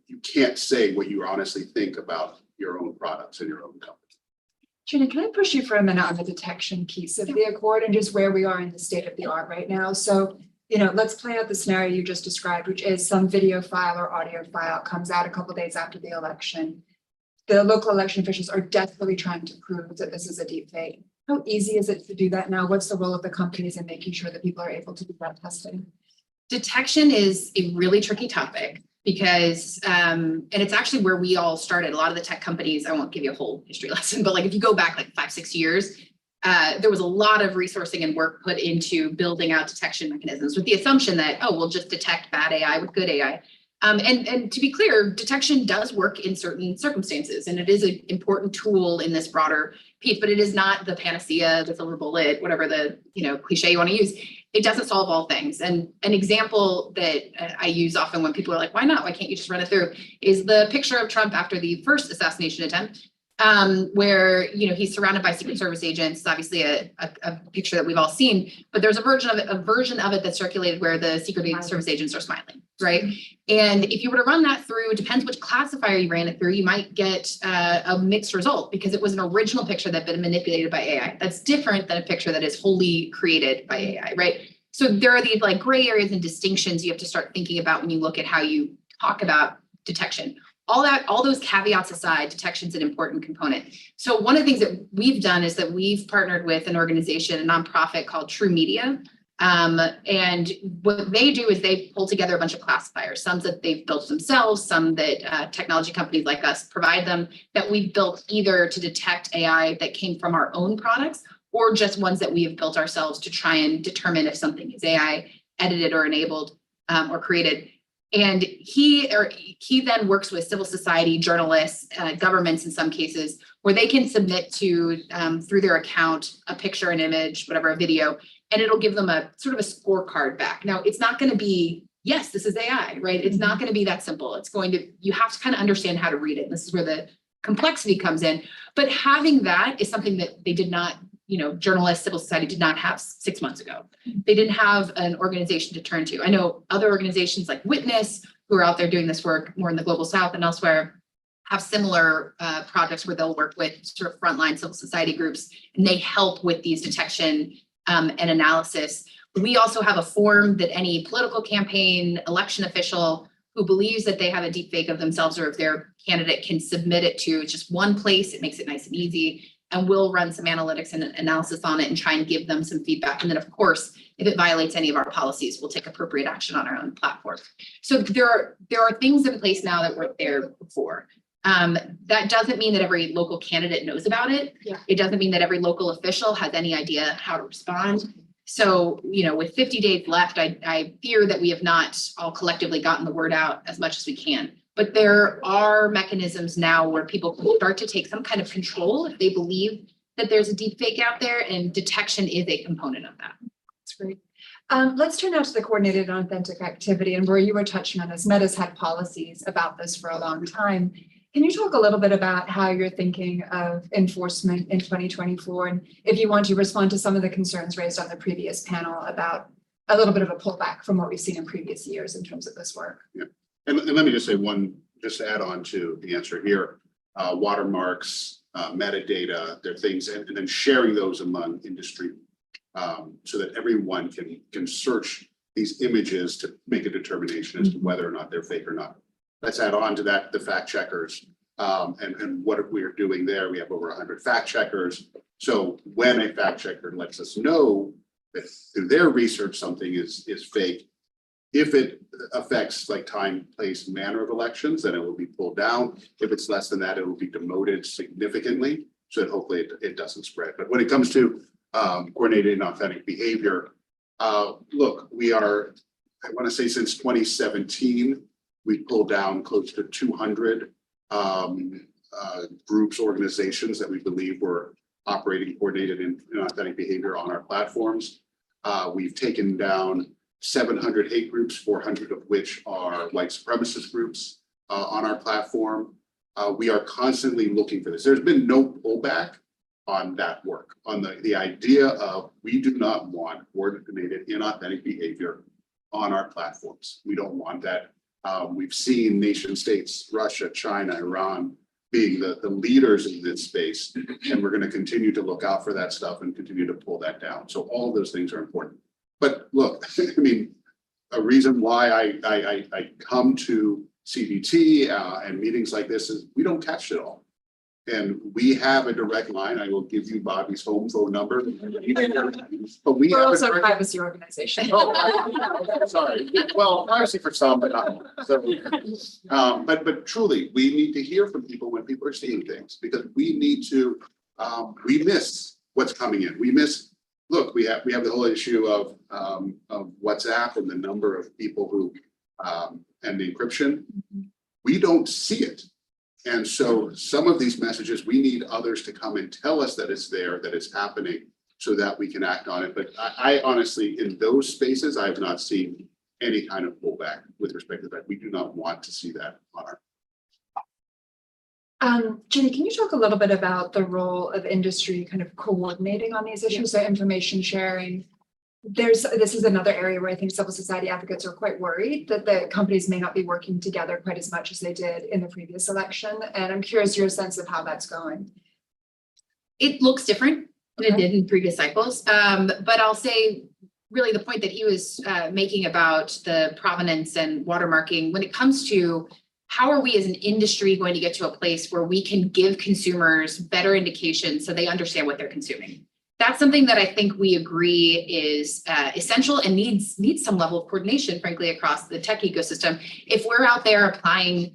you can't say what you honestly think about your own products and your own company. Trina, can I push you for a minute on the detection piece of the Accord and just where we are in the state of the art right now? So, let's play out the scenario you just described, which is some video file or audio file comes out a couple days after the election. The local election officials are desperately trying to prove that this is a deep fake. How easy is it to do that now? What's the role of the companies in making sure that people are able to do that testing? Detection is a really tricky topic because, and it's actually where we all started. A lot of the tech companies, I won't give you a whole history lesson, but like if you go back like 5-6 years, there was a lot of resourcing and work put into building out detection mechanisms with the assumption that, oh, we'll just detect bad AI with good AI. And to be cliche, detection does work in certain circumstances, and it is an important tool in this broader piece, but it is not the panacea, the silver bullet, whatever the cliche you want to use. It doesn't solve all things. And an example that I use often when people are like, why not? Why can't you just run it through? Is the picture of Trump after the first assassination attempt, where he's surrounded by Secret Service agents. It's obviously a picture that we've all seen, but there's a version of it that circulated where the Secret Service agents are smiling, right? And if you were to run that through, it depends which classifier you ran it through, you might get a mixed result because it was an original picture that had been manipulated by AI. That's different than a picture that is wholly created by AI, right? So there are these like gray areas and distinctions you have to start thinking about when you look at how you talk about detection. All those caveats aside, detection is an important component. So one of the things that we've done is that we've partnered with an organization, a nonprofit called True Media. And what they do is they pull together a bunch of classifiers, some that they've built themselves, some that technology companies like us provide them, that we've built either to detect AI that came from our own products or just ones that we have built ourselves to try and determine if something is AI edited or enabled or created. And he then works with civil society, journalists, governments in some cases, where they can submit to through their account a picture, an image, whatever, a video, and it'll give them a sort of a scorecard back. Now, it's not going to be, yes, this is AI, right? It's not going to be that simple. You have to kind of understand how to read it. And this is where the complexity comes in. But having that is something that they did not, journalists, civil society did not have 6 months ago. They didn't have an organization to turn to. I know other organizations like Witness, who are out there doing this work more in the global south and elsewhere, have similar projects where they'll work with sort of frontline civil society groups, and they help with these detection and analysis. We also have a form that any political campaign, election official who believes that they have a deep fake of themselves or of their candidate can submit it to. It's just one place. It makes it nice and easy. And we'll run some analytics and analysis on it and try and give them some feedback. And then, of course, if it violates any of our policies, we'll take appropriate action on our own platform. So there are things in place now that weren't there before. That doesn't mean that every local candidate knows about it. Yeah. It doesn't mean that every local official has any idea how to respond. So, with 50 days left, I fear that we have not all collectively gotten the word out as much as we can. But there are mechanisms now where people start to take some kind of control if they believe that there's a deep fake out there, and detection is a component of that. That's great. Let's turn now to the coordinated and authentic activity, and where you were touching on this. Meta's had policies about this for a long time. Can you talk a little bit about how you're thinking of enforcement in 2024? And if you want to respond to some of the concerns raised on the previous panel about a little bit of a pullback from what we've seen in previous years in terms of this work. Yeah. And let me just say just to add on to the answer here, watermarks, metadata, there are things, and then sharing those among industry so that everyone can search these images to make a determination as to whether or not they're fake or not. Let's add on to that the fact checkers and what we're doing there. We have over 100 fact checkers. So when a fact checker lets us know that through their research something is fake, if it affects like time, place, manner of elections, then it will be pulled down. If it's less than that, it will be demoted significantly so that hopefully it doesn't spread. But when it comes to coordinated and authentic behavior, look, I want to say since 2017, we pulled down close to 200 groups, organizations that we believe were operating coordinated and authentic behavior on our platforms. We've taken down 700 hate groups, 400 of which are white supremacist groups on our platform. We are constantly looking for this. There's been no pullback on that work, on the idea of we do not want coordinated inauthentic behavior on our platforms. We don't want that. We've seen nation states, Russia, China, Iran, being the leaders in this space. And we're going to continue to look out for that stuff and continue to pull that down. So all of those things are important. But look, I mean, a reason why I come to CBT and meetings like this is we don't catch it all. And we have a direct line. I will give you Bobby's home phone number. But we We're have a also a direct- privacy organization. Oh, sorry. Well, obviously for some, but not all. So, but truly, we need to hear from people when people are seeing things, because we need to, we miss what's coming in. We miss, look, we have the whole issue of WhatsApp and the number of people who, and the encryption. We don't see it. And so some of these messages, we need others to come and tell us that it's there, that it's happening, so that we can act on it. But I honestly, in those spaces, I have not seen any kind of pullback with respect to that. We do not want to see that on our. Jenny, can you talk a little bit about the role of industry kind of coordinating on these issues, so information sharing? This is another area where I think civil society advocates are quite worried that the companies may not be working together quite as much as they did in the previous election. And I'm curious your sense of how that's going. It looks different than it did in previous cycles. But I'll say really the point that he was making about the provenance and watermarking, when it comes to how are we as an industry going to get to a place where we can give consumers better indications so they understand what they're consuming? That's something that I think we agree is essential and needs some level of coordination, frankly, across the tech ecosystem. If we're out there applying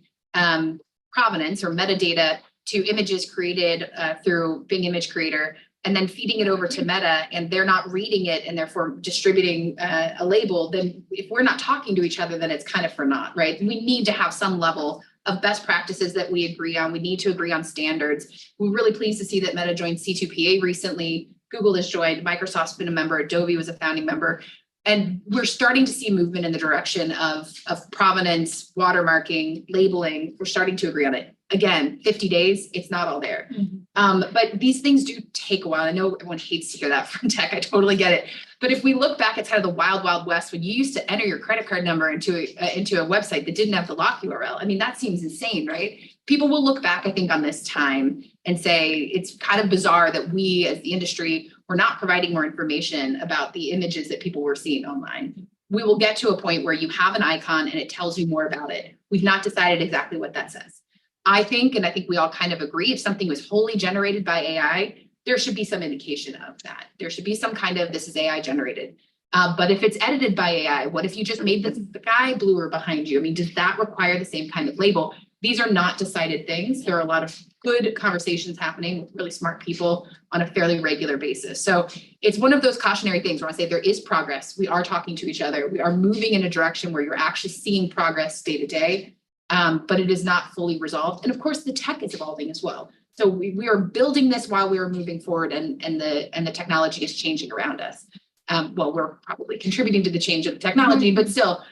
provenance or metadata to images created through Bing Image Creator, and then feeding it over to Meta, and they're not reading it and therefore distributing a label, then if we're not talking to each other, then it's kind of for naught, right? We need to have some level of best practices that we agree on. We need to agree on standards. We're really pleased to see that Meta joined C2PA recently. Google has joined, Microsoft's been a member, Adobe was a founding member. And we're starting to see movement in the direction of provenance, watermarking, labeling. We're starting to agree on it. Again, 50 days, it's not all there. But these things do take a while. I know everyone hates to hear that from tech. I totally get it. But if we look back at kind of the wild, wild west, when you used to enter your credit card number into a website that didn't have the lock URL, I mean, that seems insane, right? People will look back, I think, on this time and say it's kind of bizarre that we as the industry were not providing more information about the images that people were seeing online. We will get to a point where you have an icon and it tells you more about it. We've not decided exactly what that says. I think we all kind of agree, if something was wholly generated by AI, there should be some indication of that. There should be some kind of, this is AI generated. But if it's edited by AI, what if you just made the guy bluer behind you? I mean, does that require the same kind of label? These are not decided things. There are a lot of good conversations happening with really smart people on a fairly regular basis. So it's one of those cautionary things where I say there is progress. We are talking to each other. We are moving in a direction where you're actually seeing progress day to day, but it is not fully resolved. And of course, the tech is evolving as well. So we are building this while we are moving forward, and the technology is changing around us. Well, we're probably contributing to the change of the technology, but still,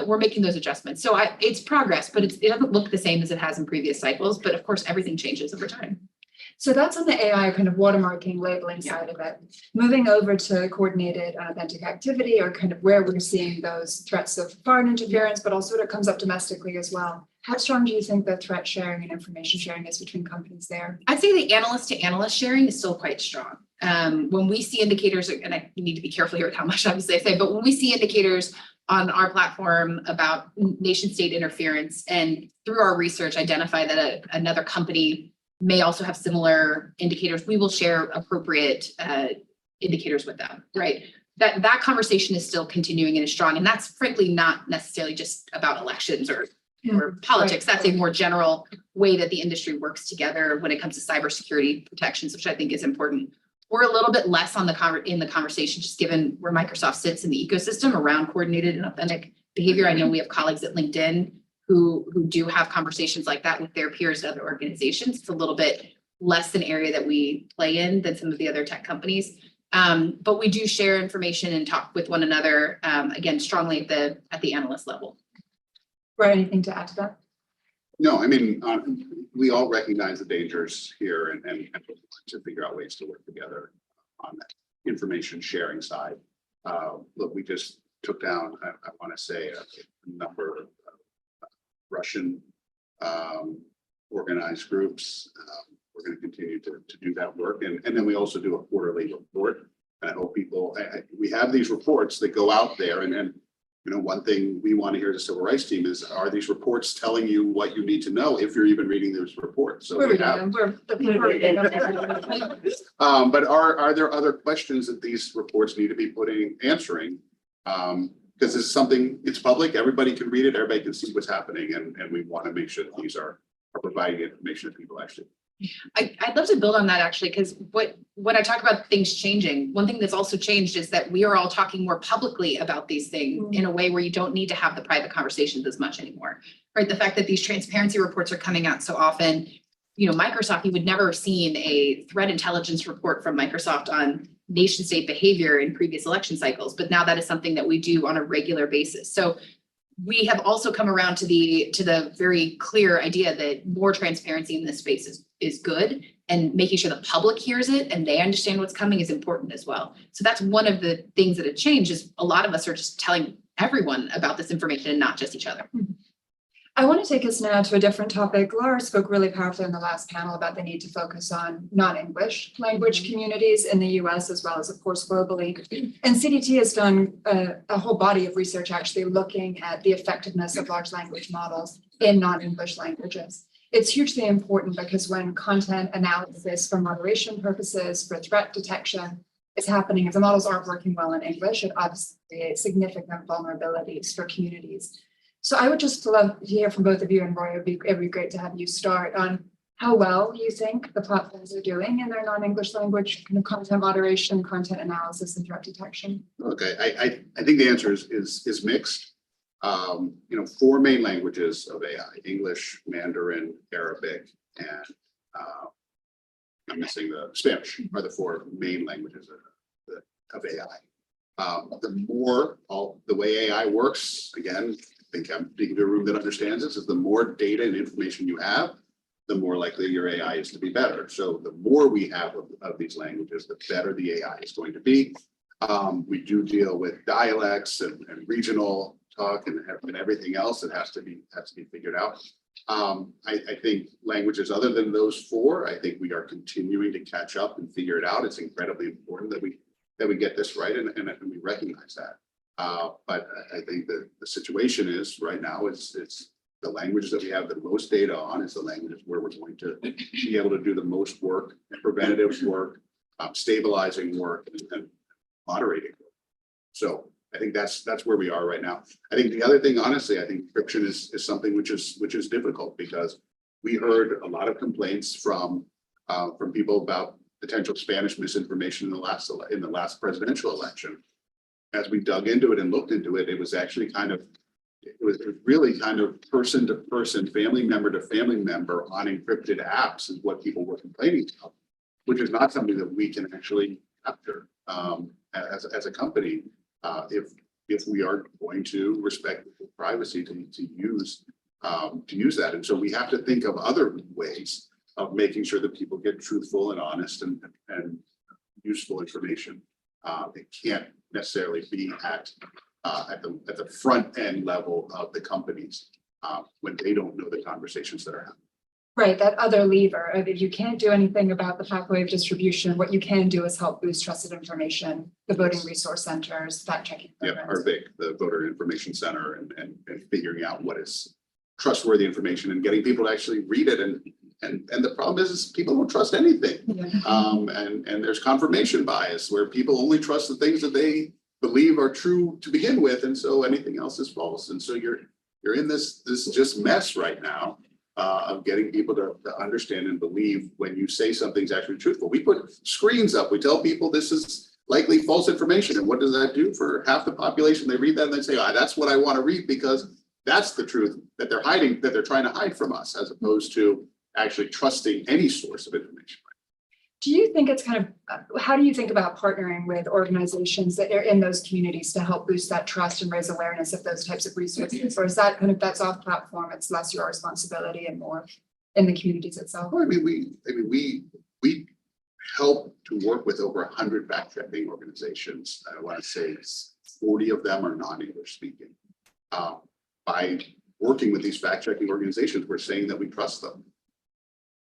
we're making those adjustments. So it's progress, but it doesn't look the same as it has in previous cycles. But of course, everything changes over time. So that's on the AI kind of watermarking, labeling side of it. Moving over to coordinated authentic activity, or kind of where we're seeing those threats of foreign interference, but also when it comes up domestically as well. How strong do you think the threat sharing and information sharing is between companies there? I'd say the analyst to analyst sharing is still quite strong. When we see indicators, and I need to be careful here with how much obviously I say, but when we see indicators on our platform about nation state interference, and through our research identify that another company may also have similar indicators, we will share appropriate indicators with them, right? That conversation is still continuing and is strong. And that's frankly not necessarily just about elections or politics. Right. That's a more general way that the industry works together when it comes to cybersecurity protections, which I think is important. We're a little bit less on in the conversation, just given where Microsoft sits in the ecosystem around coordinated and authentic behavior. I know we have colleagues at LinkedIn who do have conversations like that with their peers at other organizations. It's a little bit less an area that we play in than some of the other tech companies. But we do share information and talk with one another, again, strongly at the analyst level. Right, anything to add to that? No, I mean, we all recognize the dangers here and to figure out ways to work together on that information sharing side. Look, we just took down, I want to say, a number of Russian organized groups. We're going to continue to do that work. And then we also do a quarterly report. And I hope people, we have these reports that go out there and you know, one thing we want to hear as a civil rights team is, are these reports telling you what you need to know if you're even reading those reports? So We're we reading have, them. We're reading them. but are there other questions that these reports need to be answering? Because this is something, it's public, everybody can read it, everybody can see what's happening, and we want to make sure that these are providing information that people actually. I'd love to build on that actually, because when I talk about things changing, one thing that's also changed is that we are all talking more publicly about these things in a way where you don't need to have the private conversations as much anymore, right? The fact that these transparency reports are coming out so often, you know, Microsoft, you would never have seen a threat intelligence report from Microsoft on nation state behavior in previous election cycles, but now that is something that we do on a regular basis. So we have also come around to the very clear idea that more transparency in this space is good, and making sure the public hears it and they understand what's coming is important as well. So that's one of the things that have changed, is a lot of us are just telling everyone about this information and not just each other. I want to take us now to a different topic. Laura spoke really powerfully in the last panel about the need to focus on non-English language communities in the US as well as, of course, globally. And CDT has done a whole body of research actually looking at the effectiveness of large language models in non-English languages. It's hugely important because when content analysis for moderation purposes, for threat detection is happening, if the models aren't working well in English, it obviously creates significant vulnerabilities for communities. So I would just love to hear from both of you, and Roy, it'd be great to have you start on how well you think the platforms are doing in their non-English language kind of content moderation, content analysis, and threat detection. Okay, I think the answer is mixed. You know, 4 main languages of AI: English, Mandarin, Arabic, and I'm missing the Spanish, are the 4 main languages of AI. The way AI works, again, I think I'm speaking to a room that understands this, is the more data and information you have, the more likely your AI is to be better. So the more we have of these languages, the better the AI is going to be. We do deal with dialects and regional talk and everything else that has to be figured out. I think languages other than those 4, I think we are continuing to catch up and figure it out. It's incredibly important that we get this right and we recognize that. But I think that the situation is right now, it's the languages that we have the most data on is the languages where we're going to be able to do the most work, preventative work, stabilizing work, and moderating work. So I think that's where we are right now. I think the other thing, honestly, I think encryption is something which is difficult, because we heard a lot of complaints from people about potential Spanish misinformation in the last presidential election. As we dug into it and looked into it, it was actually really kind of person to person, family member to family member on encrypted apps is what people were complaining about, which is not something that we can actually capture as a company if we are going to respect privacy to use that. And so we have to think of other ways of making sure that people get truthful and honest and useful information. It can't necessarily be at the front end level of the companies when they don't know the conversations that are happening. Right, that other lever of if you can't do anything about the pathway of distribution, what you can do is help boost trusted information, the voting resource centers, fact checking. Yeah, our VIC, the Voter Information Center, and figuring out what is trustworthy information and getting people to actually read it. And the problem is people don't trust anything. And there's confirmation bias where people only trust the things that they believe are true to begin with, and so anything else is false. And so you're in this just mess right now of getting people to understand and believe when you say something's actually truthful. We put screens up, we tell people this is likely false information, and what does that do for half the population? They read that and they say, that's what I want to read because that's the truth that they're hiding, that they're trying to hide from us, as opposed to actually trusting any source of information. Do you think it's kind of, how do you think about partnering with organizations that are in those communities to help boost that trust and raise awareness of those types of resources? Or is that kind of, that's off platform, it's less your responsibility and more in the communities itself? Well, we help to work with over 100 fact-checking organizations. I want to say 40 of them are non-English speaking. By working with these fact-checking organizations, we're saying that we trust them.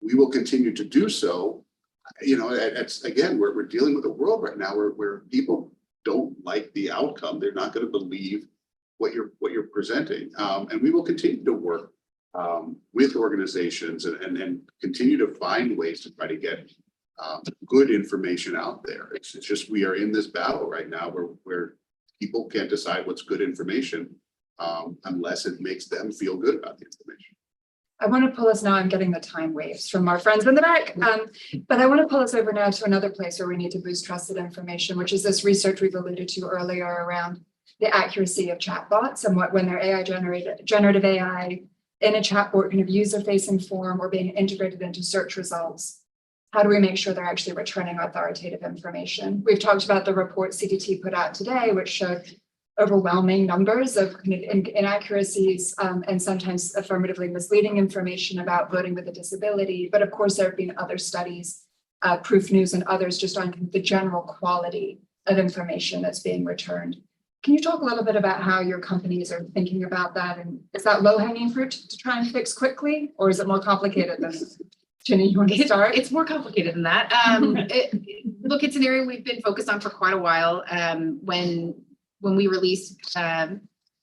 We will continue to do so. You know, it's again, we're dealing with a world right now where people don't like the outcome. They're not going to believe what you're presenting. And we will continue to work with organizations and continue to find ways to try to get good information out there. It's just we are in this battle right now where people can't decide what's good information unless it makes them feel good about the information. I want to pull us now, I'm getting the time waves from our friends in the back, but I want to pull us over now to another place where we need to boost trusted information, which is this research we've alluded to earlier around the accuracy of chatbots and what when they're AI generative AI in a chatbot kind of user-facing form or being integrated into search results. How do we make sure they're actually returning authoritative information? We've talked about the report CDT put out today, which showed overwhelming numbers of kind of inaccuracies and sometimes affirmatively misleading information about voting with a disability. But of course, there have been other studies, Proof News and others, just on the general quality of information that's being returned. Can you talk a little bit about how your companies are thinking about that? And is that low-hanging fruit to try and fix quickly? Or is it more complicated than that? Jenny, you want to start? It's more complicated than that. Look, it's an area we've been focused on for quite a while. When we released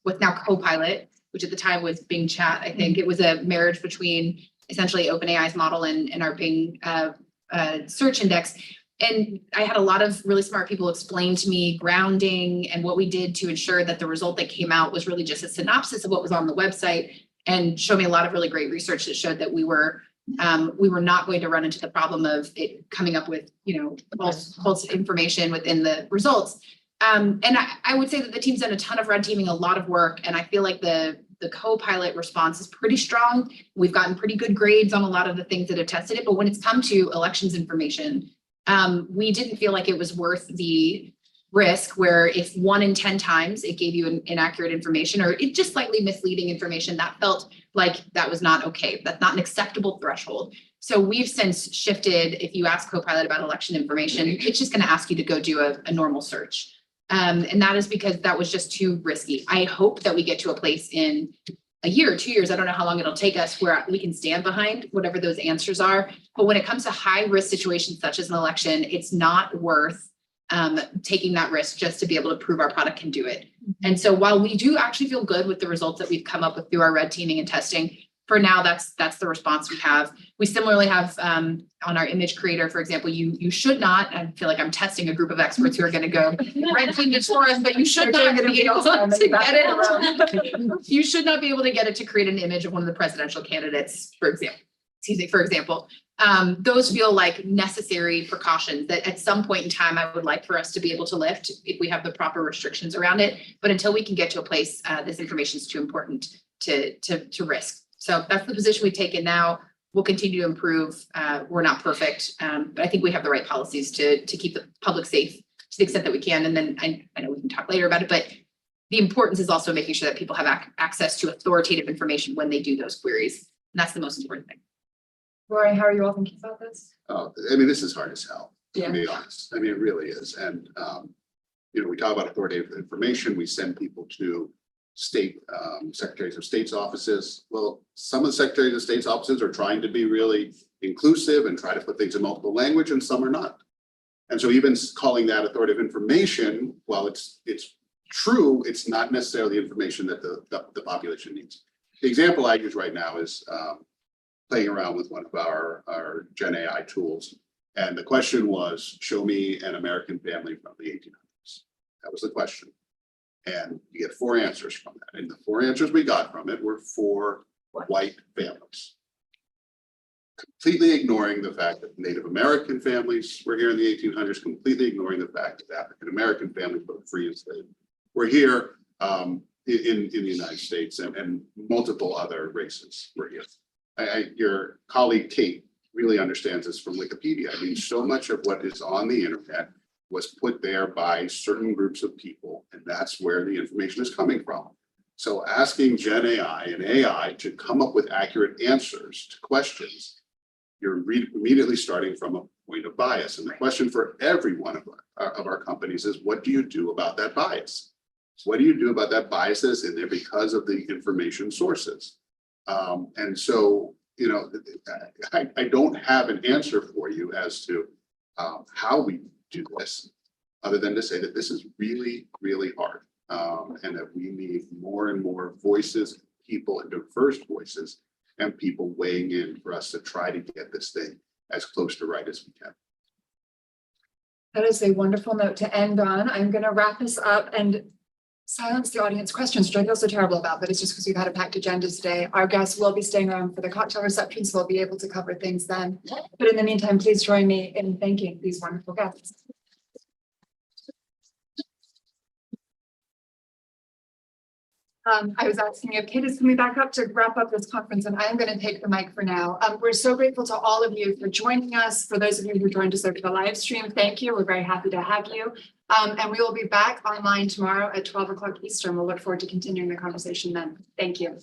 what's now Copilot, which at the time was Bing Chat, I think it was a marriage between essentially OpenAI's model and our Bing search index. And I had a lot of really smart people explain to me grounding and what we did to ensure that the result that came out was really just a synopsis of what was on the website, and show me a lot of really great research that showed that we were not going to run into the problem of it coming up with, false information within the results. And I would say that the team's done a ton of red teaming, a lot of work, and I feel like the Copilot response is pretty strong. We've gotten pretty good grades on a lot of the things that have tested it, but when it's come to elections information, we didn't feel like it was worth the risk where if 1 in 10 times it gave you inaccurate information or it just slightly misleading information, that felt like that was not okay. That's not an acceptable threshold. So we've since shifted. If you ask Copilot about election information, it's just going to ask you to go do a normal search. And that is because that was just too risky. I hope that we get to a place in a year or 2 years, I don't know how long it'll take us, where we can stand behind whatever those answers are. But when it comes to high risk situations such as an election, it's not worth taking that risk just to be able to prove our product can do it. And so while we do actually feel good with the results that we've come up with through our red teaming and testing, for now, that's the response we have. We similarly have on our image creator, for example, you should not, I feel like I'm testing a group of experts who are going to go red team it for us, but you should not be able to get it. You should not be able to get it to create an image of one of the presidential candidates, for example. Those feel like necessary precautions that at some point in time, I would like for us to be able to lift if we have the proper restrictions around it. But until we can get to a place, this information is too important to risk. So that's the position we've taken now. We'll continue to improve. We're not perfect, but I think we have the right policies to keep the public safe to the extent that we can. And then I know we can talk later about it, but the importance is also making sure that people have access to authoritative information when they do those queries. And that's the most important thing. Rory, how are you all thinking about this? This is hard as hell, Yeah. to be honest. It really is. And, we talk about authoritative information. We send people to state secretaries of state's offices. Well, some of the secretaries of state's offices are trying to be really inclusive and try to put things in multiple language, and some are not. And so even calling that authoritative information, while it's true, it's not necessarily information that the population needs. The example I use right now is playing around with one of our Gen AI tools. And the question was, show me an American family from the 1800s. That was the question. And you get 4 answers from that. And the 4 answers we got from it were 4 white families. Completely ignoring the fact that Native American families were here in the 1800s, completely ignoring the fact that African American families, both free and slave, were here in the United States, and multiple other races were here. Your colleague Kate really understands this from Wikipedia. I mean, so much of what is on the internet was put there by certain groups of people, and that's where the information is coming from. So asking Gen AI and AI to come up with accurate answers to questions, you're immediately starting from a point of bias. And the question for every one of our companies is, what do you do about that bias? What do you do about that bias that's in there because of the information sources? And so, you know, I don't have an answer for you as to how we do this, other than to say that this is really, really hard. And that we need more and more voices, people and diverse voices, and people weighing in for us to try to get this thing as close to right as we can. That is a wonderful note to end on. I'm going to wrap this up and silence the audience questions, which I feel so terrible about, but it's just because we've had a packed agenda today. Our guests will be staying around for the cocktail reception, so we'll be able to cover things then. But in the meantime, please join me in thanking these wonderful guests. I was asking if Kate is coming back up to wrap up this conference, and I am going to take the mic for now. We're so grateful to all of you for joining us. For those of you who joined us over the live stream, thank you. We're very happy to have you. And we will be back online tomorrow at 12 o'clock Eastern. We'll look forward to continuing the conversation then. Thank you.